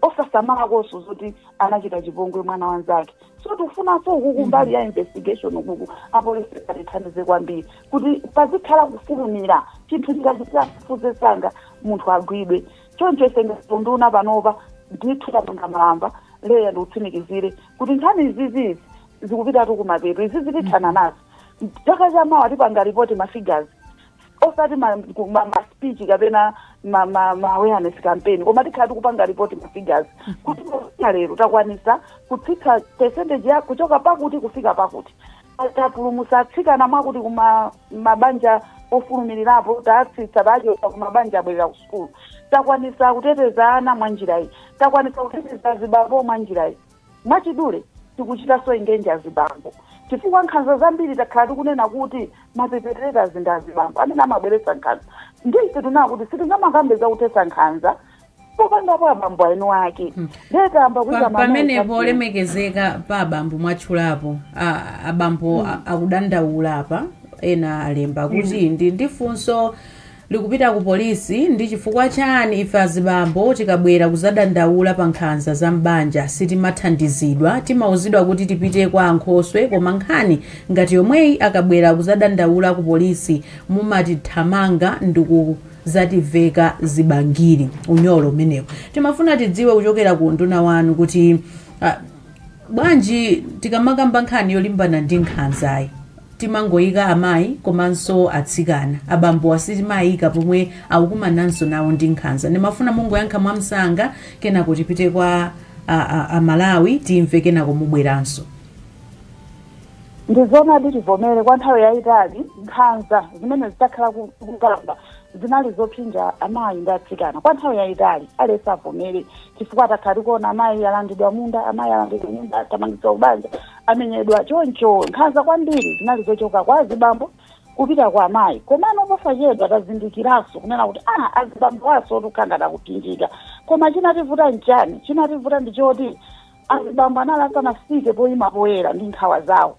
osasamakonso zoti anachita chipongwe mwana wanzake. So tifunanso ukuku mbali ya investigation ukuku apolisi atithandize kwambiri kuti pazikhala kufulumira chinthu chikachitira kufuzesanga munthu agwidwe. Choncho ise ngunduna panopa ndithu tapanga malamba leya ndiutsimikizire kuti nkhani izizi zikupita kumapeto izi zitithana nazo. Chaka chamawa tipanga ripoti ma-figures osati ma-speech kapena ma-awareness campaign koma tikhala tikupanga ripoti ma-figures kuti lero takwanisa kutsika percentage ya kuchoka pakuti kufika pakuti tapulumusa atsikana mwakuti kumabanja ofulumirirapo taatsitsa tachoka kumabanja abwerera ku school takwanisa kuteteza ana mwa njira iyi takwanisa kuteteza zibambo mwa njira iyi mwachidule tikuchitanso ingenji azibambo chifukwa nkhanza zambiri takhala tikunena kuti mapepereters ndi azibambo amene amabweretsa nkhanza ndife tunaa kuti sitingamakambeza kutesa nkhanza popangapo abambo ainu ake ndetamba kuita pamenepo olemekezeka pa abambo mwatchulapo abambo akudandaula apa ena alemba kuti ndi funso likupita ku polisi ndi chifukwa chani ife azibambo tikabwera kuzadandaula pa nkhanza za mbanja sitimathandizidwa timauzidwa kuti tipite kwa Ankhoswe koma nkhani ngati yomweyi akabwera kuzadandaula ku polisi mumatithamanga ndikuzativeka zibangiri unyolo umenewo. Timafuna tidziwe kuchokera ku nduna wanu kuti bwanji tikamakamba nkhani yolimbana ndi nkhanzayi timangoyika amayi komanso atsikana abambo asitimayika pomwe akukumananso nawo ndi nkhanza. Ndimafuna mungoyankha mwamsanga kenako tipite kwa Malawi timve kenako mubweranso. Ndizona tivomere kwa nthawi yayitali nkhanza zimene zitakhala kukalamba zinali zopsinja amayi ndi atsikana kwa nthawi yayitali alesi avomere chifukwa takhala tikuona amayi alandidwa munda amayi alandidwa munda atamangitsa ubanja amenyedwa choncho nkhanza kwambiri zinali zochoka kwa azibambo kupita kwa amayi komano pofachedwa tazindikiranso kunena kuti azibambo aso tukangana kutinjika koma chinativuta nchani chinativuta ndichoti azibambo anali asanafike poyima poyera ndi nkhawa zawo.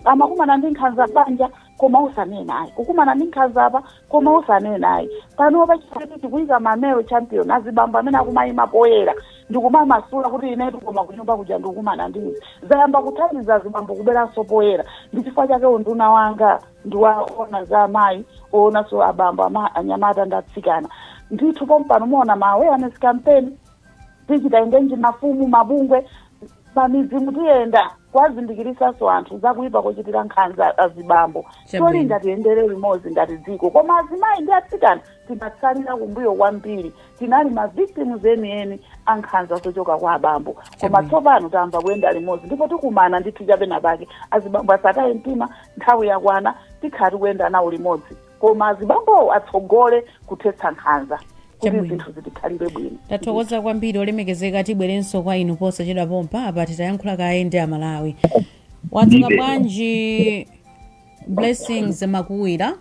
Amakumana ndi nkhanza banja koma usanene naye kukumana ndi nkhanza apa koma usanene naye pano pachifukwa tikuyika mamero champion azibambo amene akumayima poyera ndikumamasula kuti inetu koma kunyumba kuja ndikukumana ndi zayamba kuthandiza azibambo kuberanso poyera ndi chifukwa chake unduna wanga ndiwaona za amayi oonanso abambo anyamata ndi atsikana ndithu pompano muona ma awareness campaign tichita indenji mafumu mabungwe pamidzi mutiyenda kwazindikirisaso anthu zakuipa kochitira nkhanza azibambo tolinga tiyendere limodzi ngati dziko koma azimayi ndi atsikana timatsalira kumbuyo kwambiri tinali ma victims enieni ankhanza zochoka kwa abambo koma tsopano tamba kuyenda limodzi ndipo tikumana ndithu chapena pake azibambo asataye mtima nthawi yakwana tikhati kuyenda nawo limodzi koma azibambo atsogole kuthetsa nkhanza kuti zinthu zitikhalire bwino. Tathokoza kwambiri olemekezeka tibwerenso kwa inu posachedwa pompa apa titayankhula kaye ndi Amalawi. Wadzuka bwanji Blessings Makuwira?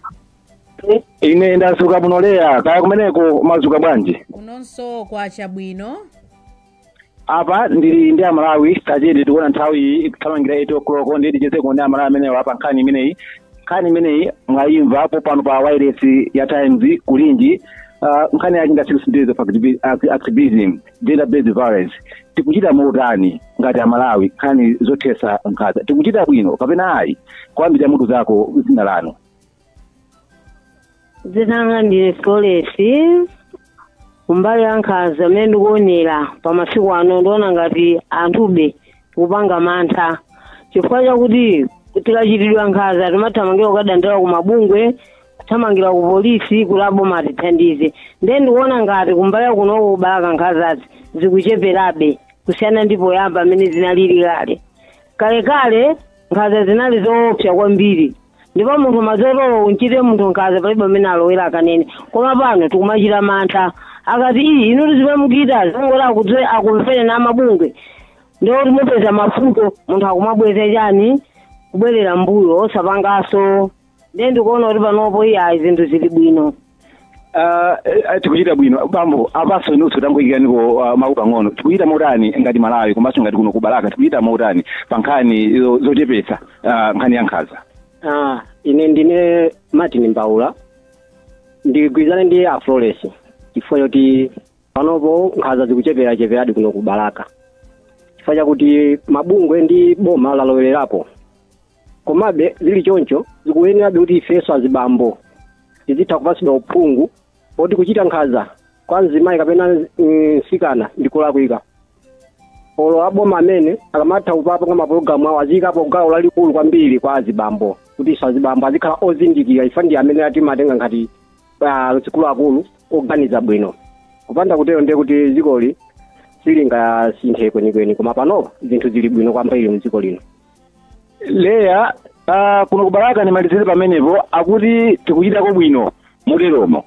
Ine ndasuka bunoleya kaya kumeneko madzuka bwanji? Kunonso kwa chabwino. apa ndili ndi amalawi tachete tikuona nthawi ikuthamangira 8 o'clock ndi ticheze kuona amalawi amenewo apa nkhani imeneyi mwayimva pano pa wireless ya Times kulinji. Nkhani yake nga 6 days of activism gender based violence tikuchita motani ngati amalawi nkhani zothesa nkhaza tikuchita bwino kapena ayi kwambira mutu zako zina lano zinanga ndi Floresi umbali yankhaza amene ndikuonera pa masiku ano ndiona ngati anthu kupanga mantha chifukwa chakuti tikachitidwa nkhaza timathamangira kukadandala ku mabungwe kuthamangira ku polisi kulabo matithandize ndiye ndikuona ngati kumbali kuno kubalaka nkhazazi zikucheperabe kusiyana ndipo yamba amene zinalili kale nkhaza zinali zoopsa kwambiri ndipo munthu mazololo unchite munthu nkhaza palibe amene alowera akanene koma pano tikumachita mantha akati inu tizimamukita zongora akumvere na mabungwe ndiwo timupeza mafuto munthu akumabweza chani kubwerera mbuyo osapangaso ndiye ndikuona kuti panopo iya zinthu zili bwino. tikuchita bwino bambo apaso inunso tangoyikiraniko mawu pang'ono tikuchita motani ngati malawi komanso ngati kuno kubalaka tikuchita motani pa nkhani zochepetsa nkhani ya nkhaza. Ine ndine Martin Mbaula ndigwirizana ndi a Floresi chifukwa choti panopo nkhaza zikucheperadi kuno kubalaka chifukwa chakuti mabungwe ndi boma lalowelerapo komabe zili choncho zikuyenerabe kuti ifeso azibambo tizitha kupasidwa uphungu poti kuchita nkhaza kwa mzimayi kapena nsikana ndikulakwika olo aboma amene akamatha kupanga mapulogalamu awo aziyikapo gawo lalikulu kwambiri kwa azibambo kuti iso azibambo azikhala ozindikira ifa ndi amene atimatenga ngati akuluakulu oganiza bwino kupanda kutero ndiye kuti dzikoli silingasinthe kwenikweni koma pano zinthu zili bwino kwambiri mdziko lino. Leya kuno kubalaka nimalizire pamenepo akuti tikuchitako bwino muteromo.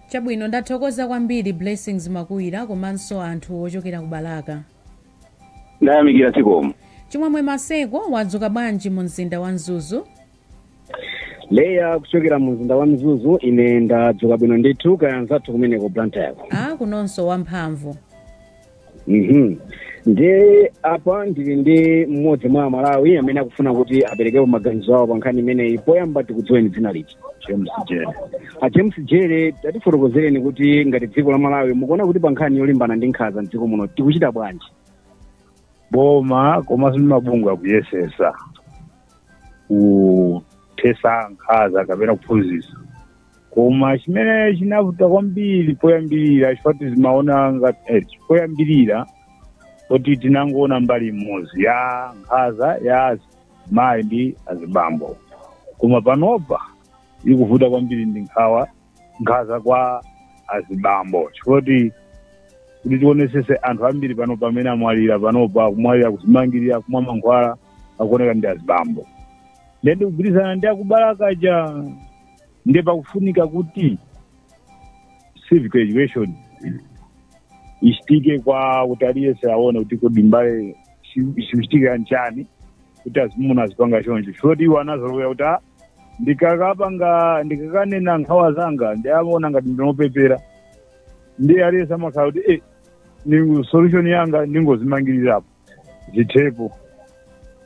Chabwino ndathokoza kwambiri Blessings Makuira komanso anthu ochokera kubalaka. Ndayamikira tsikomo. Chimwemwe Maseko wadzuka bwanji mu mzinda wa Mzuzu? Leya kuchokera mu mzinda wa Mzuzu ine ndadzuka bwino ndithu kayanzathu kumeneko Blantyre. Kunonso wamphamvu. Nde apa ndili ndi mmodzi mwa Malawi amene akufuna kuti aperekepo maganizo awo pa nkhani imeneyi poyamba tikudziweni dzina liti. James Jere tatifotokozereni kuti ngati dziko la Malawi mukuona kuti pa nkhani yolimbana ndi nkhaza mdziko muno tikuchita bwanji. Boma komanso ndi mabungwe akuyesesa kuthesa nkhaza kapena kuphunzitsa koma chimene chinavuta kwambiri poyambirira chifukwa tizimaona ngati poyambirira kuti tinangoona mbali imodzi ya nkhaza ya mayi ndi azibambo koma panopa ikuvuta kwambiri ndi nkhaza kwa azibambo chifukwa kuti tionesese anthu ambiri panopa amene amwalira panopa kumwalira kuzimangirira kumwa mankhwala akuoneka ndi azibambo ndi kugwirizana ndi akubalaka ndiye pakufunika kuti civic education ichitike kwa kuti aliyese aone kuti kodi mbale chikuchitika nchani kuti azimuna azipanga choncho chifukwa iwo anazolowera kuti ndikakanena nkhawa zanga ndiamaona ngati ndinopepera ndiye aliyese amakhala kuti solution yanga ndingozimangirirapo zithepo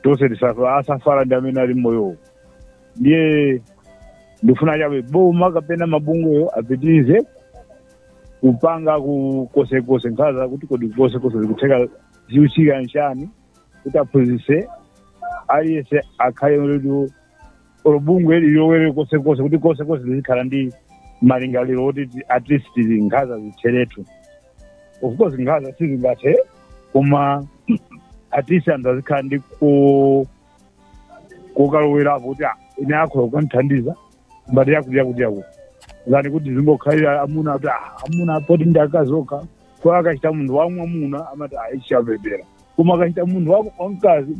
tonse asafala ndi amene ali mmoyowo ndiye ndifuna chabe boma kapena mabungweyo apitirize kupanga kukosekose nkhaza kuti kodi kukosekose zikutheka ziuchika nchani kuti aphunzitse aliyese akhale bungwe lilowere kosekose kuti kosekose zizikhala ndi malingaliro oti at least nkhaza zitheretu of course nkhaza sizingathe koma at least anthu azikhala ndi kukalowerapo kuti ine akhola kukandithandiza mbali yakuti zani kuti zingokhalira amuna kuti amuna poti ndi akazoka kwa akachita munthu wamwamuna amati ichapepera koma akachita munthu wamkazi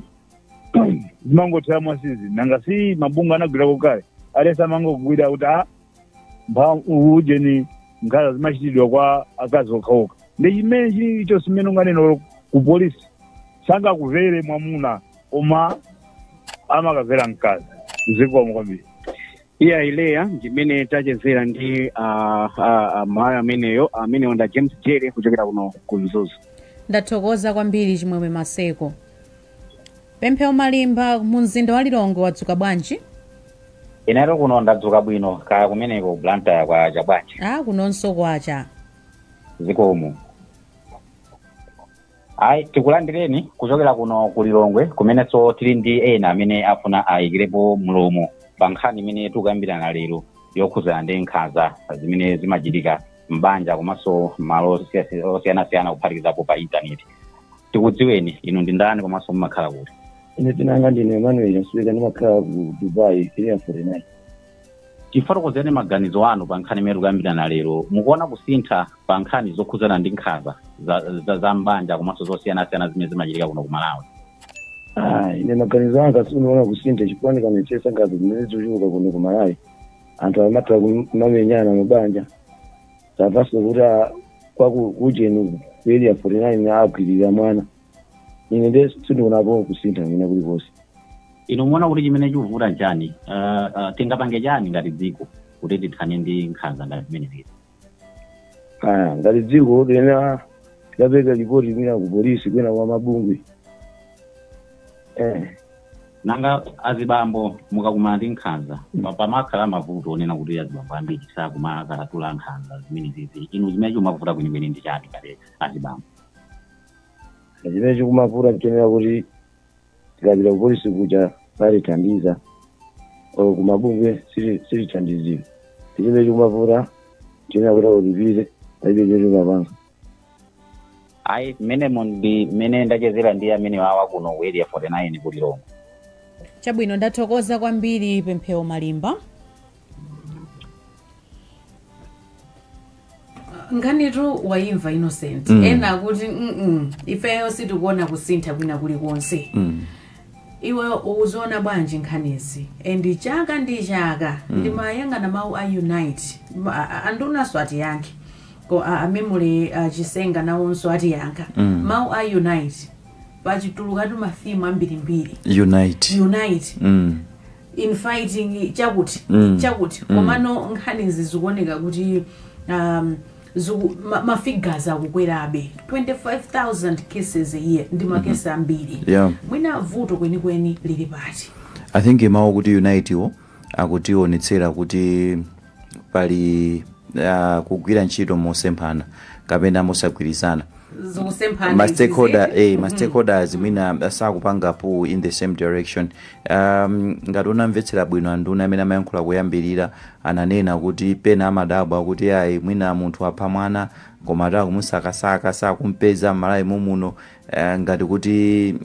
zimangothera mwasizi nanga si mabungwe anagwirako kale alesa amangogwira kuti ujeni nkhaza zimachitidwa kwa akazi okhaokha ndi chimene chilicho simene unganena ku polisi sangakuvere mwamuna koma amakavera mkazi zikomo kwambiri. Iya ileya ndimene tachezera ndi Malawi ameneyo amene onda James Jere kuchokera kuno ku Mzuzu. ndathokoza kwambiri Chimwemwe Maseko. Pemphero Malimba mu mzinda wa Lilongwe wadzuka bwanji? Inero kuno ndadzuka bwino ka kumeneko Blantyre kwa chabwanji. Kunonso kwacha. Zikomo. Tikulandireni kuchokera kuno ku Lilongwe kumenenso tili ndi ena amene afuna ayikirepo mlomo pa nkhani imene tikuyambirana lero yokhuzana ndi nkhanza zimene zimachitika m'banja komanso malo osiyanasiyana kuphatikizapo pa intaneti. Tikudziweni inu ndi ndani komanso mumakhala kuti? Ine tinanga ndine Emmanuel Nsweka ndimakhala ku Dubai area 49. Tifotokozeni maganizo anu pa nkhani imene tikuyambirana lero. Mukuona kusintha pa nkhani zokhuzana ndi nkhanza za mbanja komanso zosiyanasiyana zimene zimachitika kuno ku Malawi? Ine maganizo anga sikuona kusintha chifukwa ndikametsesa nkhanza zimene zikuchitika kuno ku Malawi. Anthu amatha kumamenyana mabanja. Sapaso kuti kujeni ku area 49 agwirira mwana. Ine ndi sindikuonapo kusintha mwina kulikonse. Inu muona kuti chimene chikuvuta njani? Tingapange chani ngati dziko kuti tithane ndi nkhanza ngati zimenezi? Ngati dziko lina tikapeka ripoti kwina ku polisi kwina kwa mabungwe. Nanga azibambo mukakumana ndi nkhanza pamakhala mavuto onena kuti azibambo ambiri sakumakatula nkhanza zimenezi. Inu zimene chikumavuta kwenikweni ndi chani kale azibambo? Chimene chikumavuta nchonera kuti tikapita ku polisi kuja palithandiza kumabungwe silithandizira. Chimene chikumavuta nchonera kuti ulipire palibe chimapanga. Mmene ndachezera ndi amene wawa kuno ku area 49 ku Lilongwe. Chabwino, ndathokoza kwambiri Pemphero Malimba. Nkhanitu wayimva Innocent. Ena kuti ifeyo sitikuona kusintha kwina kulikonse. Iwe uzoona bwanji nkhanizi? And chaka ndi chaka ndimayang'ana mawu a Unite. Andunaso ati yankhe. Ko amemule Chisenga nawonso ati yankha. Mawu a Unite. Pachitulukatu mathimu ambirimbiri. Unite. In fighting chakuti. Komano nkhanizi zikuoneka kuti mafigures akukwerabe 25,000 cases a year ndi makesi ambiri. Mwina vuto kwenikweni lili pati? I think mawu kuti Unite wo akutionetsera kuti pali kugwira ntchito mosemphana kapena mosagwirizana. Stakeholders mwina sakupangapo in the same direction. Ngati unamvetsera bwino anduna amene amayankhula kuyambirira ananena kuti pena amadabwa kuti ayi mwina munthu apha mwana koma atakumusakasaka sakumpeza m'Malawi muno, ngati kuti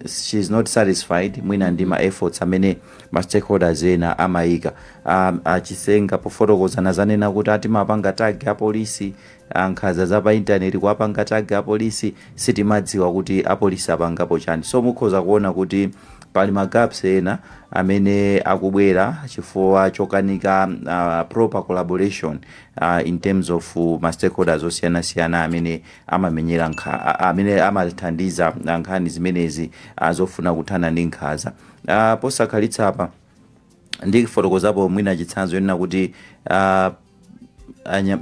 she is not satisfied mwina ndi ma efforts amene ma stakeholders ena amayika. Chisenga pofotokoza nazanena kuti atimapanga tag ya polisi, nkhanza za pa intaneti kuwapanga tag ya polisi, sitimadziwa kuti apolisi apangapo chani. So mukhoza kuona kuti pali magaps ena amene akubwera chifukwa chokanika proper collaboration in terms of ma stakeholders osiyanasiyana amene amamenyera amene amathandiza nkhani zimenezi zofuna kuthana ndi nkhanza. Posakhalitsa apa ndifotokozapo mwina chitsanzo yonena kuti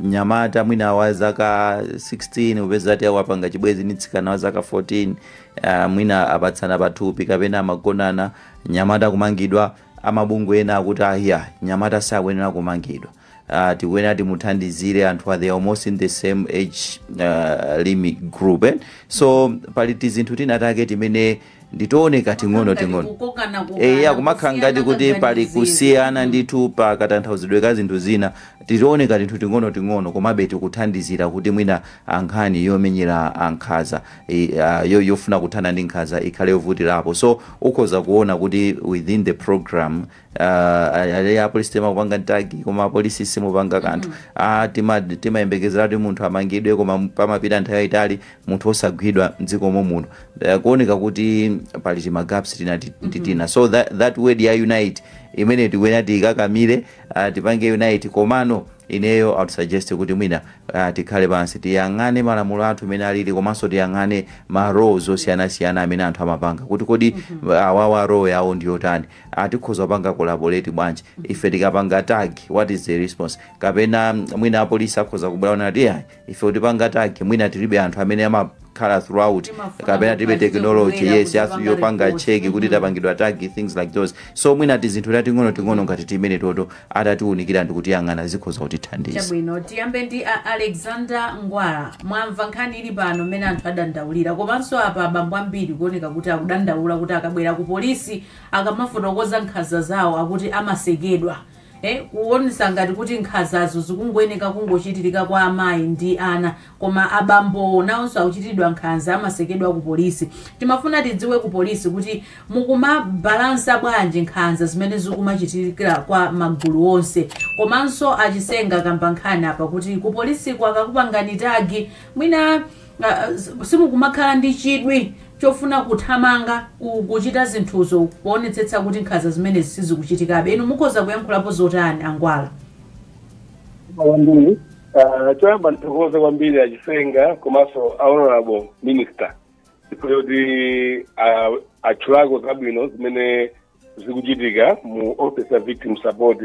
nyamata mwina wa zaka 16 upeza ati awapanga chibwezi ni tsikana wa zaka 14, mwina apatsana pathupi kapena amagonana, nyamata kumangidwa. Amabungwe ena akuti ahiya nyamata sakuyenera kumangidwa. Tikuyenera timuthandizire anthu they are almost in the same age limit group. So pali tizinthu tina take timene nditooneka ting'ono. Kumakhala ngati kuti pali kusiyana ndithu pa katanthauzidwe ka zinthu zina. Titooneka tinthu ting'ono komabe tikuthandizira kuti mwina nkhani yomenyera nkhanza yofuna kuthana ndi nkhanza ikhale yovutirapo. So ukhoza kuona kuti within the program apolisi timakupanga ntagi koma apolisi simupanga kanthu. Timayembekezera kuti munthu amangidwe koma pamapita nthawi yayitali munthu osagwidwa mdziko muno. Kuoneka kuti pali chimagaps tina. So that word ya Unite imene tikuyenera tikakamire tipange Unite. Komano ineyo I would suggest kuti mwina tikhale pansi tiyang'ane malamulo athu amene alili komanso tiyang'ane ma roles osiyanasiyana amene anthu amapanga kuti kodi awawa role yawo ndiyotani. Tikhoza kupanga collaborate bwanji ife tikapanga tag what is the response kapena mwina apolisi akhoza kubwera nati ife tipanga tag mwina tilibe anthu amene khala throughout kapena tibe technology yes yopanga check kuti tapangidwa tag things like those so mwina tizinthu tating'ono ngati timene toto atatiunikira ndikuti yang'ana zikhoza kutithandiza chabwino tiyambe ndi Alexander Ngwala mwamva nkhani ili pano mmene anthu adandaulira komanso apa abambo ambiri kuoneka kuti akudandaula kuti akabwera ku polisi akamafotokoza nkhanza zawo akuti amasekedwa kuonesa ngati kuti nkhanzazo zikungoyeneka kungochitirika kwa amayi ndi ana koma abambo nawonso akuchitidwa nkhanza amasekedwa ku polisi timafuna tidziwe ku polisi kuti mukumabalansa bwanji nkhanza zimene zikumachitikira kwa magulu onse komanso achisenga kamba nkhani apa kuti ku polisi kwakakupangani tagi mwina simukumakhala ndi chidwi chofuna kuthamanga kuchita zinthuzo kuonetsetsa kuti nkhanza zimene sizikuchitikabe inu mukhoza kuyankhulapo zotani Angwala kwambiri choyamba ndithokoze kwambiri achisenga komanso honorable minister kuti atchulako zabwino zimene zikuchitika mu office ya victim support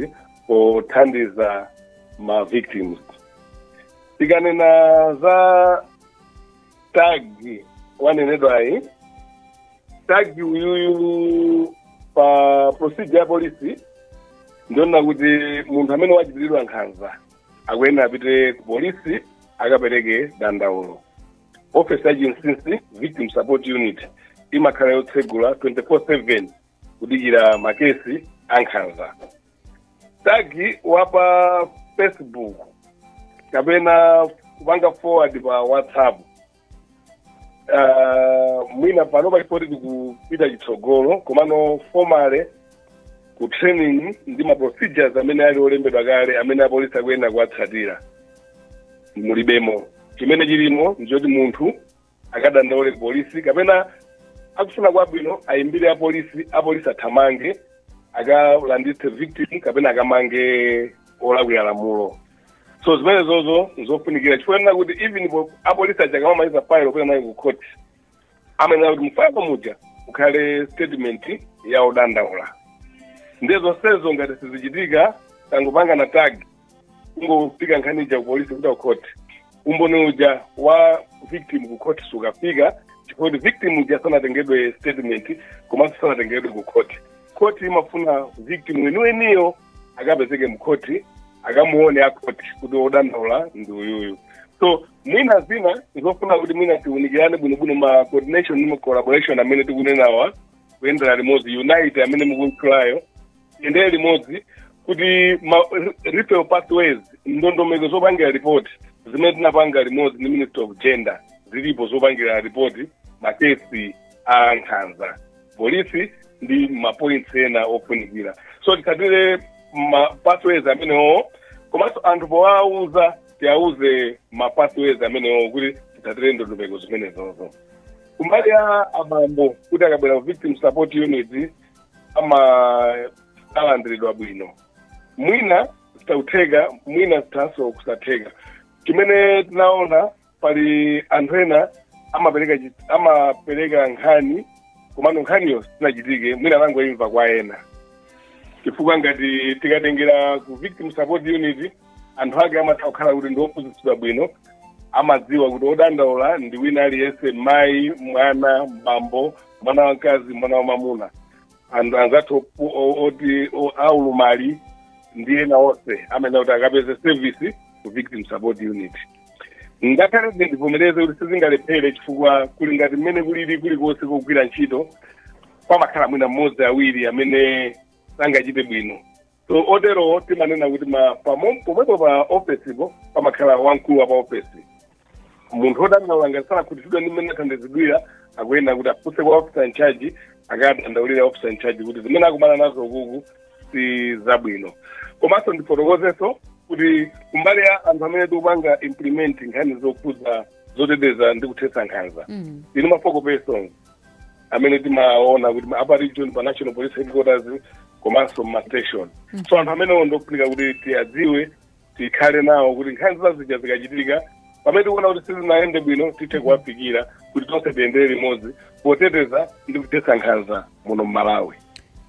pothandiza ma victims tikanena za tagi wanenedwayi tagi uyuyu pa procedure ya polisi ndiona kuti munthu amene wachitiridwa nkhanza akuyenera apite ku polisi akapereke dandaulo office agency victim support unit imakhala yotsegula 24/7 kudikira makesi ankhanza tagi wapa Facebook kapena kupanga forward pa WhatsApp mwina pano palipoti tikupita chitsogolo komano formale ku training ndi ma procedures amene ali olembedwa kale amene apolisi akuyenera kuwatsatira mulibemo chimene chilimo ndichoti munthu akadandaule ku polisi kapena akufuna kwabwino ayimbire apolisi athamange akalanditse victim kapena akamange olakwira lamulo so zimene zozo nzofunikira chifukwa kuti even apolisi akamamaliza file opita nayo ku court amenera kuti mufile pamuja ukhale statement ya odandaula ndezonsezo ngati sizichitika tangopanga na tag ungofika nkhani ija ku polisi kuta ku court umboni uja wa victim ku court sukafika chifukwa victim uja sanatengedwe statement komanso sanatengedwe ku court imafuna victim weniweniyo akapezeke mu court akamuone akoti kuti odandaula ndi uyuyu so mwina zina nzofuna kuti mwina tiunikirane bwinobwino ma coordination ni ma collaboration amene tikunenawa kuyendera limodzi unite amene mukunkhulayo iyendere limodzi kuti ma referral pathways ndondomeko zopangira report zimene tinapanga limodzi ndi Minister of Gender zilipo zopangira report makesi a nkhanza polisi ndi ma points ena ofunikira so tikatire ma pathways amenewo komanso anthu powauza tiauze ma pathways amenewo kuti titatire ndondomeko zimenezozo kumbali ya abambo kuti akabwera victim support unit amalandiridwa bwino mwina zitautheka mwina zitanso kusatheka chimene tinaona pali anthu ena amapereka nkhani komano nkhaniyo sinachitike mwina anangoimva kwa ena chifukwa ngati tikatengera ku victim support unit anthu ake amatha kukhala kuti ndiophunzitsidwa bwino amadziwa kuti odandaula ndi wina aliyense mayi mwana mbambo mwana wamkazi mwana wamamuna anthu anzathu oti aulumali ndi ena onse amene kuti akapeze service ku victim support unit ngakhale ndivomereze kuti sizingalephere chifukwa kuli ngati mmene kulili kulikonse kugwira ntchito pamakhala mwina mmodzi awiri amene sangachite bwino so otero timanena kuti pomwepo pa office pamakhala wamkulu pa office munthu odandaula ngati sanakhutitsidwa ndi mmene athandizidwira akuyenera kuti afunse kwa officer in charge akadandaulira officer in charge kuti zimene akumana nazo kuku si zabwino komanso ndifotokozenso kuti kumbali ya anthu amene tikupanga implement nkhani zokhudza zoteteza ndi kuthetsa nkhanza tili mafoko persons amene timaona kuti apa region pa national police headquarters komanso ma station so anthu amenewo ndofunika kuti tiadziwe tikhale nawo kuti nkhanza zija zikachitika pamene tikuona kuti sizinayende bwino tithe kuwafikira kuti tonse tiyendere limodzi poteteza ndi kuthetsa nkhanza muno m'Malawi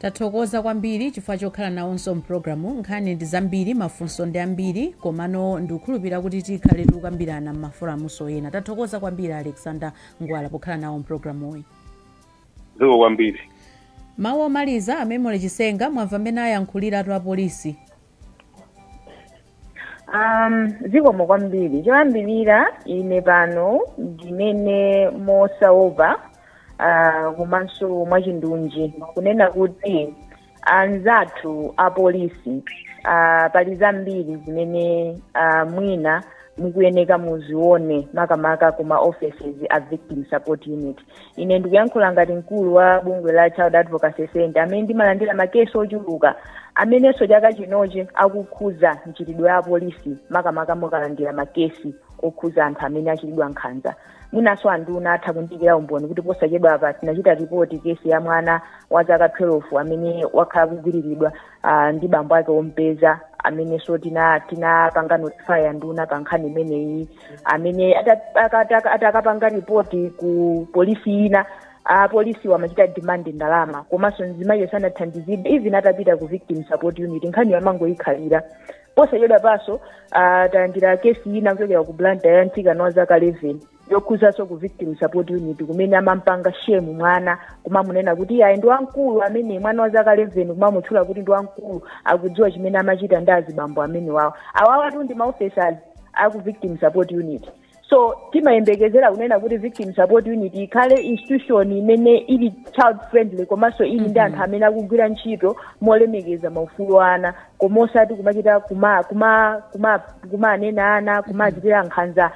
tathokoza kwambiri chifukwa chokhala nawonso mpulogalamu. nkhani ndi zambiri, mafunso ndi ambiri, komano ndikukhulupirira kuti tikhale tikukambirana m'maforamuso ena. tathokoza kwambiri Alexander Ngwala pokhala nawo mpulogalamuyi. ziko kwambiri. mawu omaliza amemole Chisenga, mwamva mmene ayankhulira atu apolisi. zikomo kwambiri. choyambirira ine pano ndimene mosaopa komanso mwachindunji kunena kuti anzathu apolisi pali zambiri zimene mwina mukuyeneka muzione makamaka kuma offices a victim support unit. ine ndikuyankhula ngati mkulu wa bungwe la Child Advocacy Center amene ndimalandira makesi ochuluka amenenso chaka chinochi akukhuza mchitidwe ya polisi makamaka mukalandira makesi okhuza anthu amene achitidwa nkhanza. mwinaso anduna atha kundikira umboni kuti posachedwa apa tinachita ripoti kesi ya mwana wa zaka 12 amene wakhala kugwiriridwa ndi bambo ake ompeza amenenso tinapanga notify anduna pa nkhani imeneyi amene atakapanga ripoti ku polisi ina polisi wamachita demand ndalama komanso mzimayi sanathandizidwe even atapita ku victim support unit nkhani yamangoyikhalira. posachedwa paso talandira kesi ina kuchokera ku Blantyre ya mtsikana wa zaka 11 yokhuzanso ku victim support unit kumene amampanga shemu mwana kumamunena kuti ayi ndi wamkulu amene mwana wa zaka 11 kumamutchula kuti ndi wamkulu akudziwa chimene amachita ndi azibambo amene wawo awawatu ndi maofficers aku victim support unit. so timayembekezera kunena kuti victim support unit ikhale institution imene ili child friendly komanso ili ndi anthu amene akugwira ntchito molemekeza maufulu ana komosati kumachita kumanena ana kumachitira nkhanza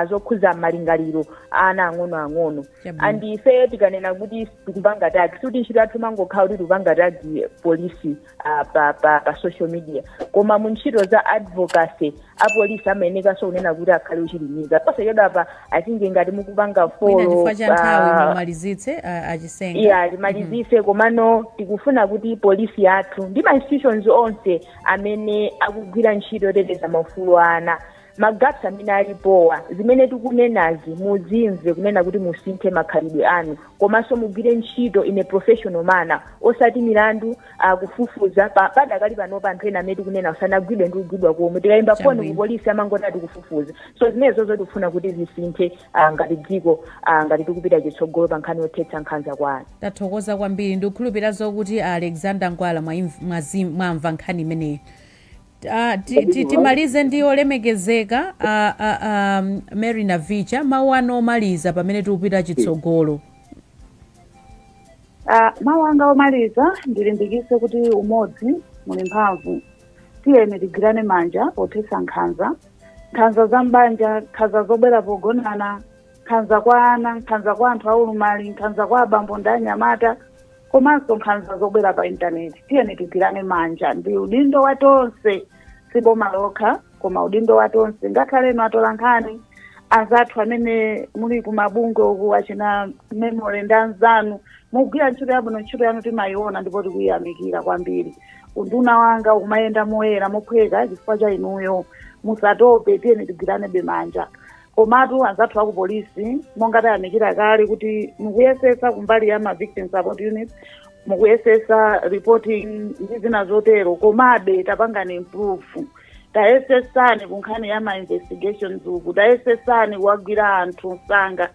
zokhuza malingaliro ana ang'onoang'ono. and ife tikanena kuti tikupanga tagi kuti ntchito yathu mangokhala kuti tikupanga tagi polisi pa social media koma mu ntchito za advocacy apolisi amayenekanso kunena kuti akhale uchilimika. posachedwapa I think ngati mukupanga follow timalizitse komano tikufuna kuti polisi yathu ndi ma institutions onse amene akugwira ntchito yoteteza maufulu ana magaps amene alipowa zimene tikunenazi muzimve kunena kuti musinthe makhalidwe anu komanso mugwire ntchito in a professional manner osati milandu kufufuza padakali panopa anthu ena amene tikunena usanagwidwe ndi kugwidwa komwe tikayimba foni ku polisi amangoti kufufuza. so zimenezo tikufuna kuti zisinthe ngati dziko ngati tikupita chitsogolo pa nkhani yothetsa nkhanza kwa ana. tathokoza kwambiri ndikukhulupirira zokuti Alexander Ngwala mwamva nkhani imeneyi. timalize ndi olemekezeka Mary Navicha, mawu anu omaliza pamene tikupita chitsogolo. mawu anga omaliza ndilimbikitse kuti umodzi muli mphamvu. tiyeni tigwirane manja pothetsa nkhanza za mbanja, nkhanza zobwera pogonana, nkhanza kwa ana, nkhanza kwa anthu aulumali, nkhanza kwa abambo ndi anyamata komanso nkhanza zobwera pa intaneti. tiyeni tigwirane manja, ndi udindo watonse si boma lokha koma udindo watonse. ngakhaleno atola nkhani anzathu amene muli kumabungwe uku achina memory ndi anzanu mugwira ntchito yabwino, ntchito yanu timayiona ndipo tikuyiyamikira kwambiri. unduna wanga umayenda moyera mophweka chifukwa cha inuyo. musatope, tiyeni tigwirane bemanja. komatu anzathu aku polisi monga tayamikira kale kuti mukuyesesa kumbali ya ma victim support unit, mukuyesesa reporting ndi zina zotero komabe tapangani improve. tayesesani kunkhani ya ma investigations uku, tayesesani kuwagwira anthu sanga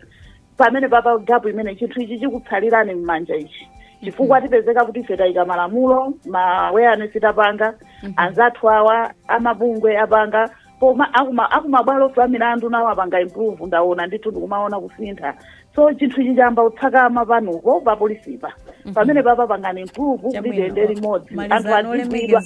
pamene papa gapu imene chinthu ichi chikutsalirani m'manja ichi chifukwa tipezeka kuti ife tayika malamulo ma awareness tapanga anzathu awa amabungwe apanga koma akumabwalo a milandu nawo apanga improve. ndaona ndithu ndikumaona kusintha. so chinthu ichi chamba utsakama panupo pa polisipa pamene papa pangani improve kuti tiyende limodzi. anthu adzigwidwa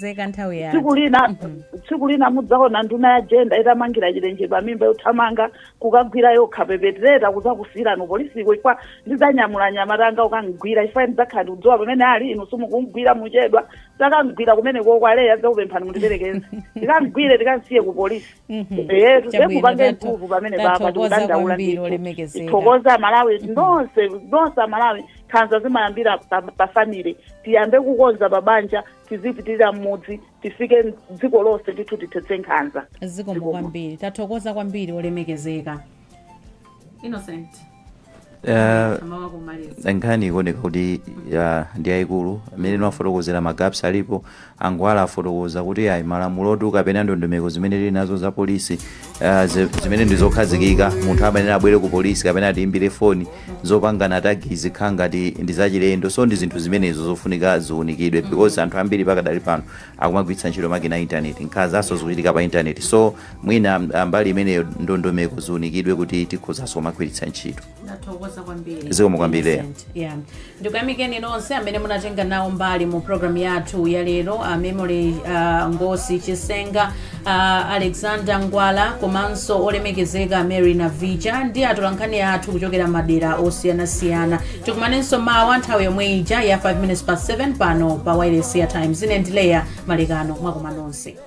tsiku lina mudzaona nduna ya gender itamangira chilenje pamimba yothamanga kukagwira yokha pepetreta kudzakusiyirani polisiko chifukwa ndidzanyamula nyamatanga ukangwira chifukwa ndidzakhala ndikudziwa pamene ali inu simukungwira muchedwa takangwira kumene kokwaleya zakupemphani mutiperekeze tikangwire tikansiye ku polisi. tekupange improve pamene papa tikudandaula ndithu. thokoza Malawi nonse Malawi nkhanza zimayambira pa family. tiyambe kukonza babanja tizipitirira mmudzi tifike dziko lonse tithu tithetse nkhanza. zikomo kwambiri, tathokoza kwambiri olemekezeka. Innocent. nkhani ikuoneka kuti ndi ayikulu amene afotokozera magaps alipo angwala afotokoza kuti ayi malamulo kapena ndondomeko zimene tili nazo za polisi zimene ndizokhazikika munthu amanena abwere ku polisi kapena atiimbire foni zopangana atagizi khala ngati ndi zachilendo. So ndi zinthu zimenezo zofunika ziunikidwe because anthu ambiri pakadali pano akumagwiritsa ntchito makina a intaneti, nkhanzaso zikuchitika pa intaneti. So mwina mbali imeneyo ndondomeko ziunikidwe kuti tikhozanso magwiritsa ntchito. Zikomo kwambiri. Ndikuyamikeni nonse amene munatenga nawo mbali mu program yathu ya lero, Memory Ngosi Chisenga, Alexander Ngwala komanso olemekezeka Mary Navija ndi atolankhani athu kuchokera madera osiyanasiyana. Tikumanenso mawa nthawi yomwe ija ya 5 minutes past 7 pano pa wireless ya Times. Ine ndileya Malekano, mwakoma nonse.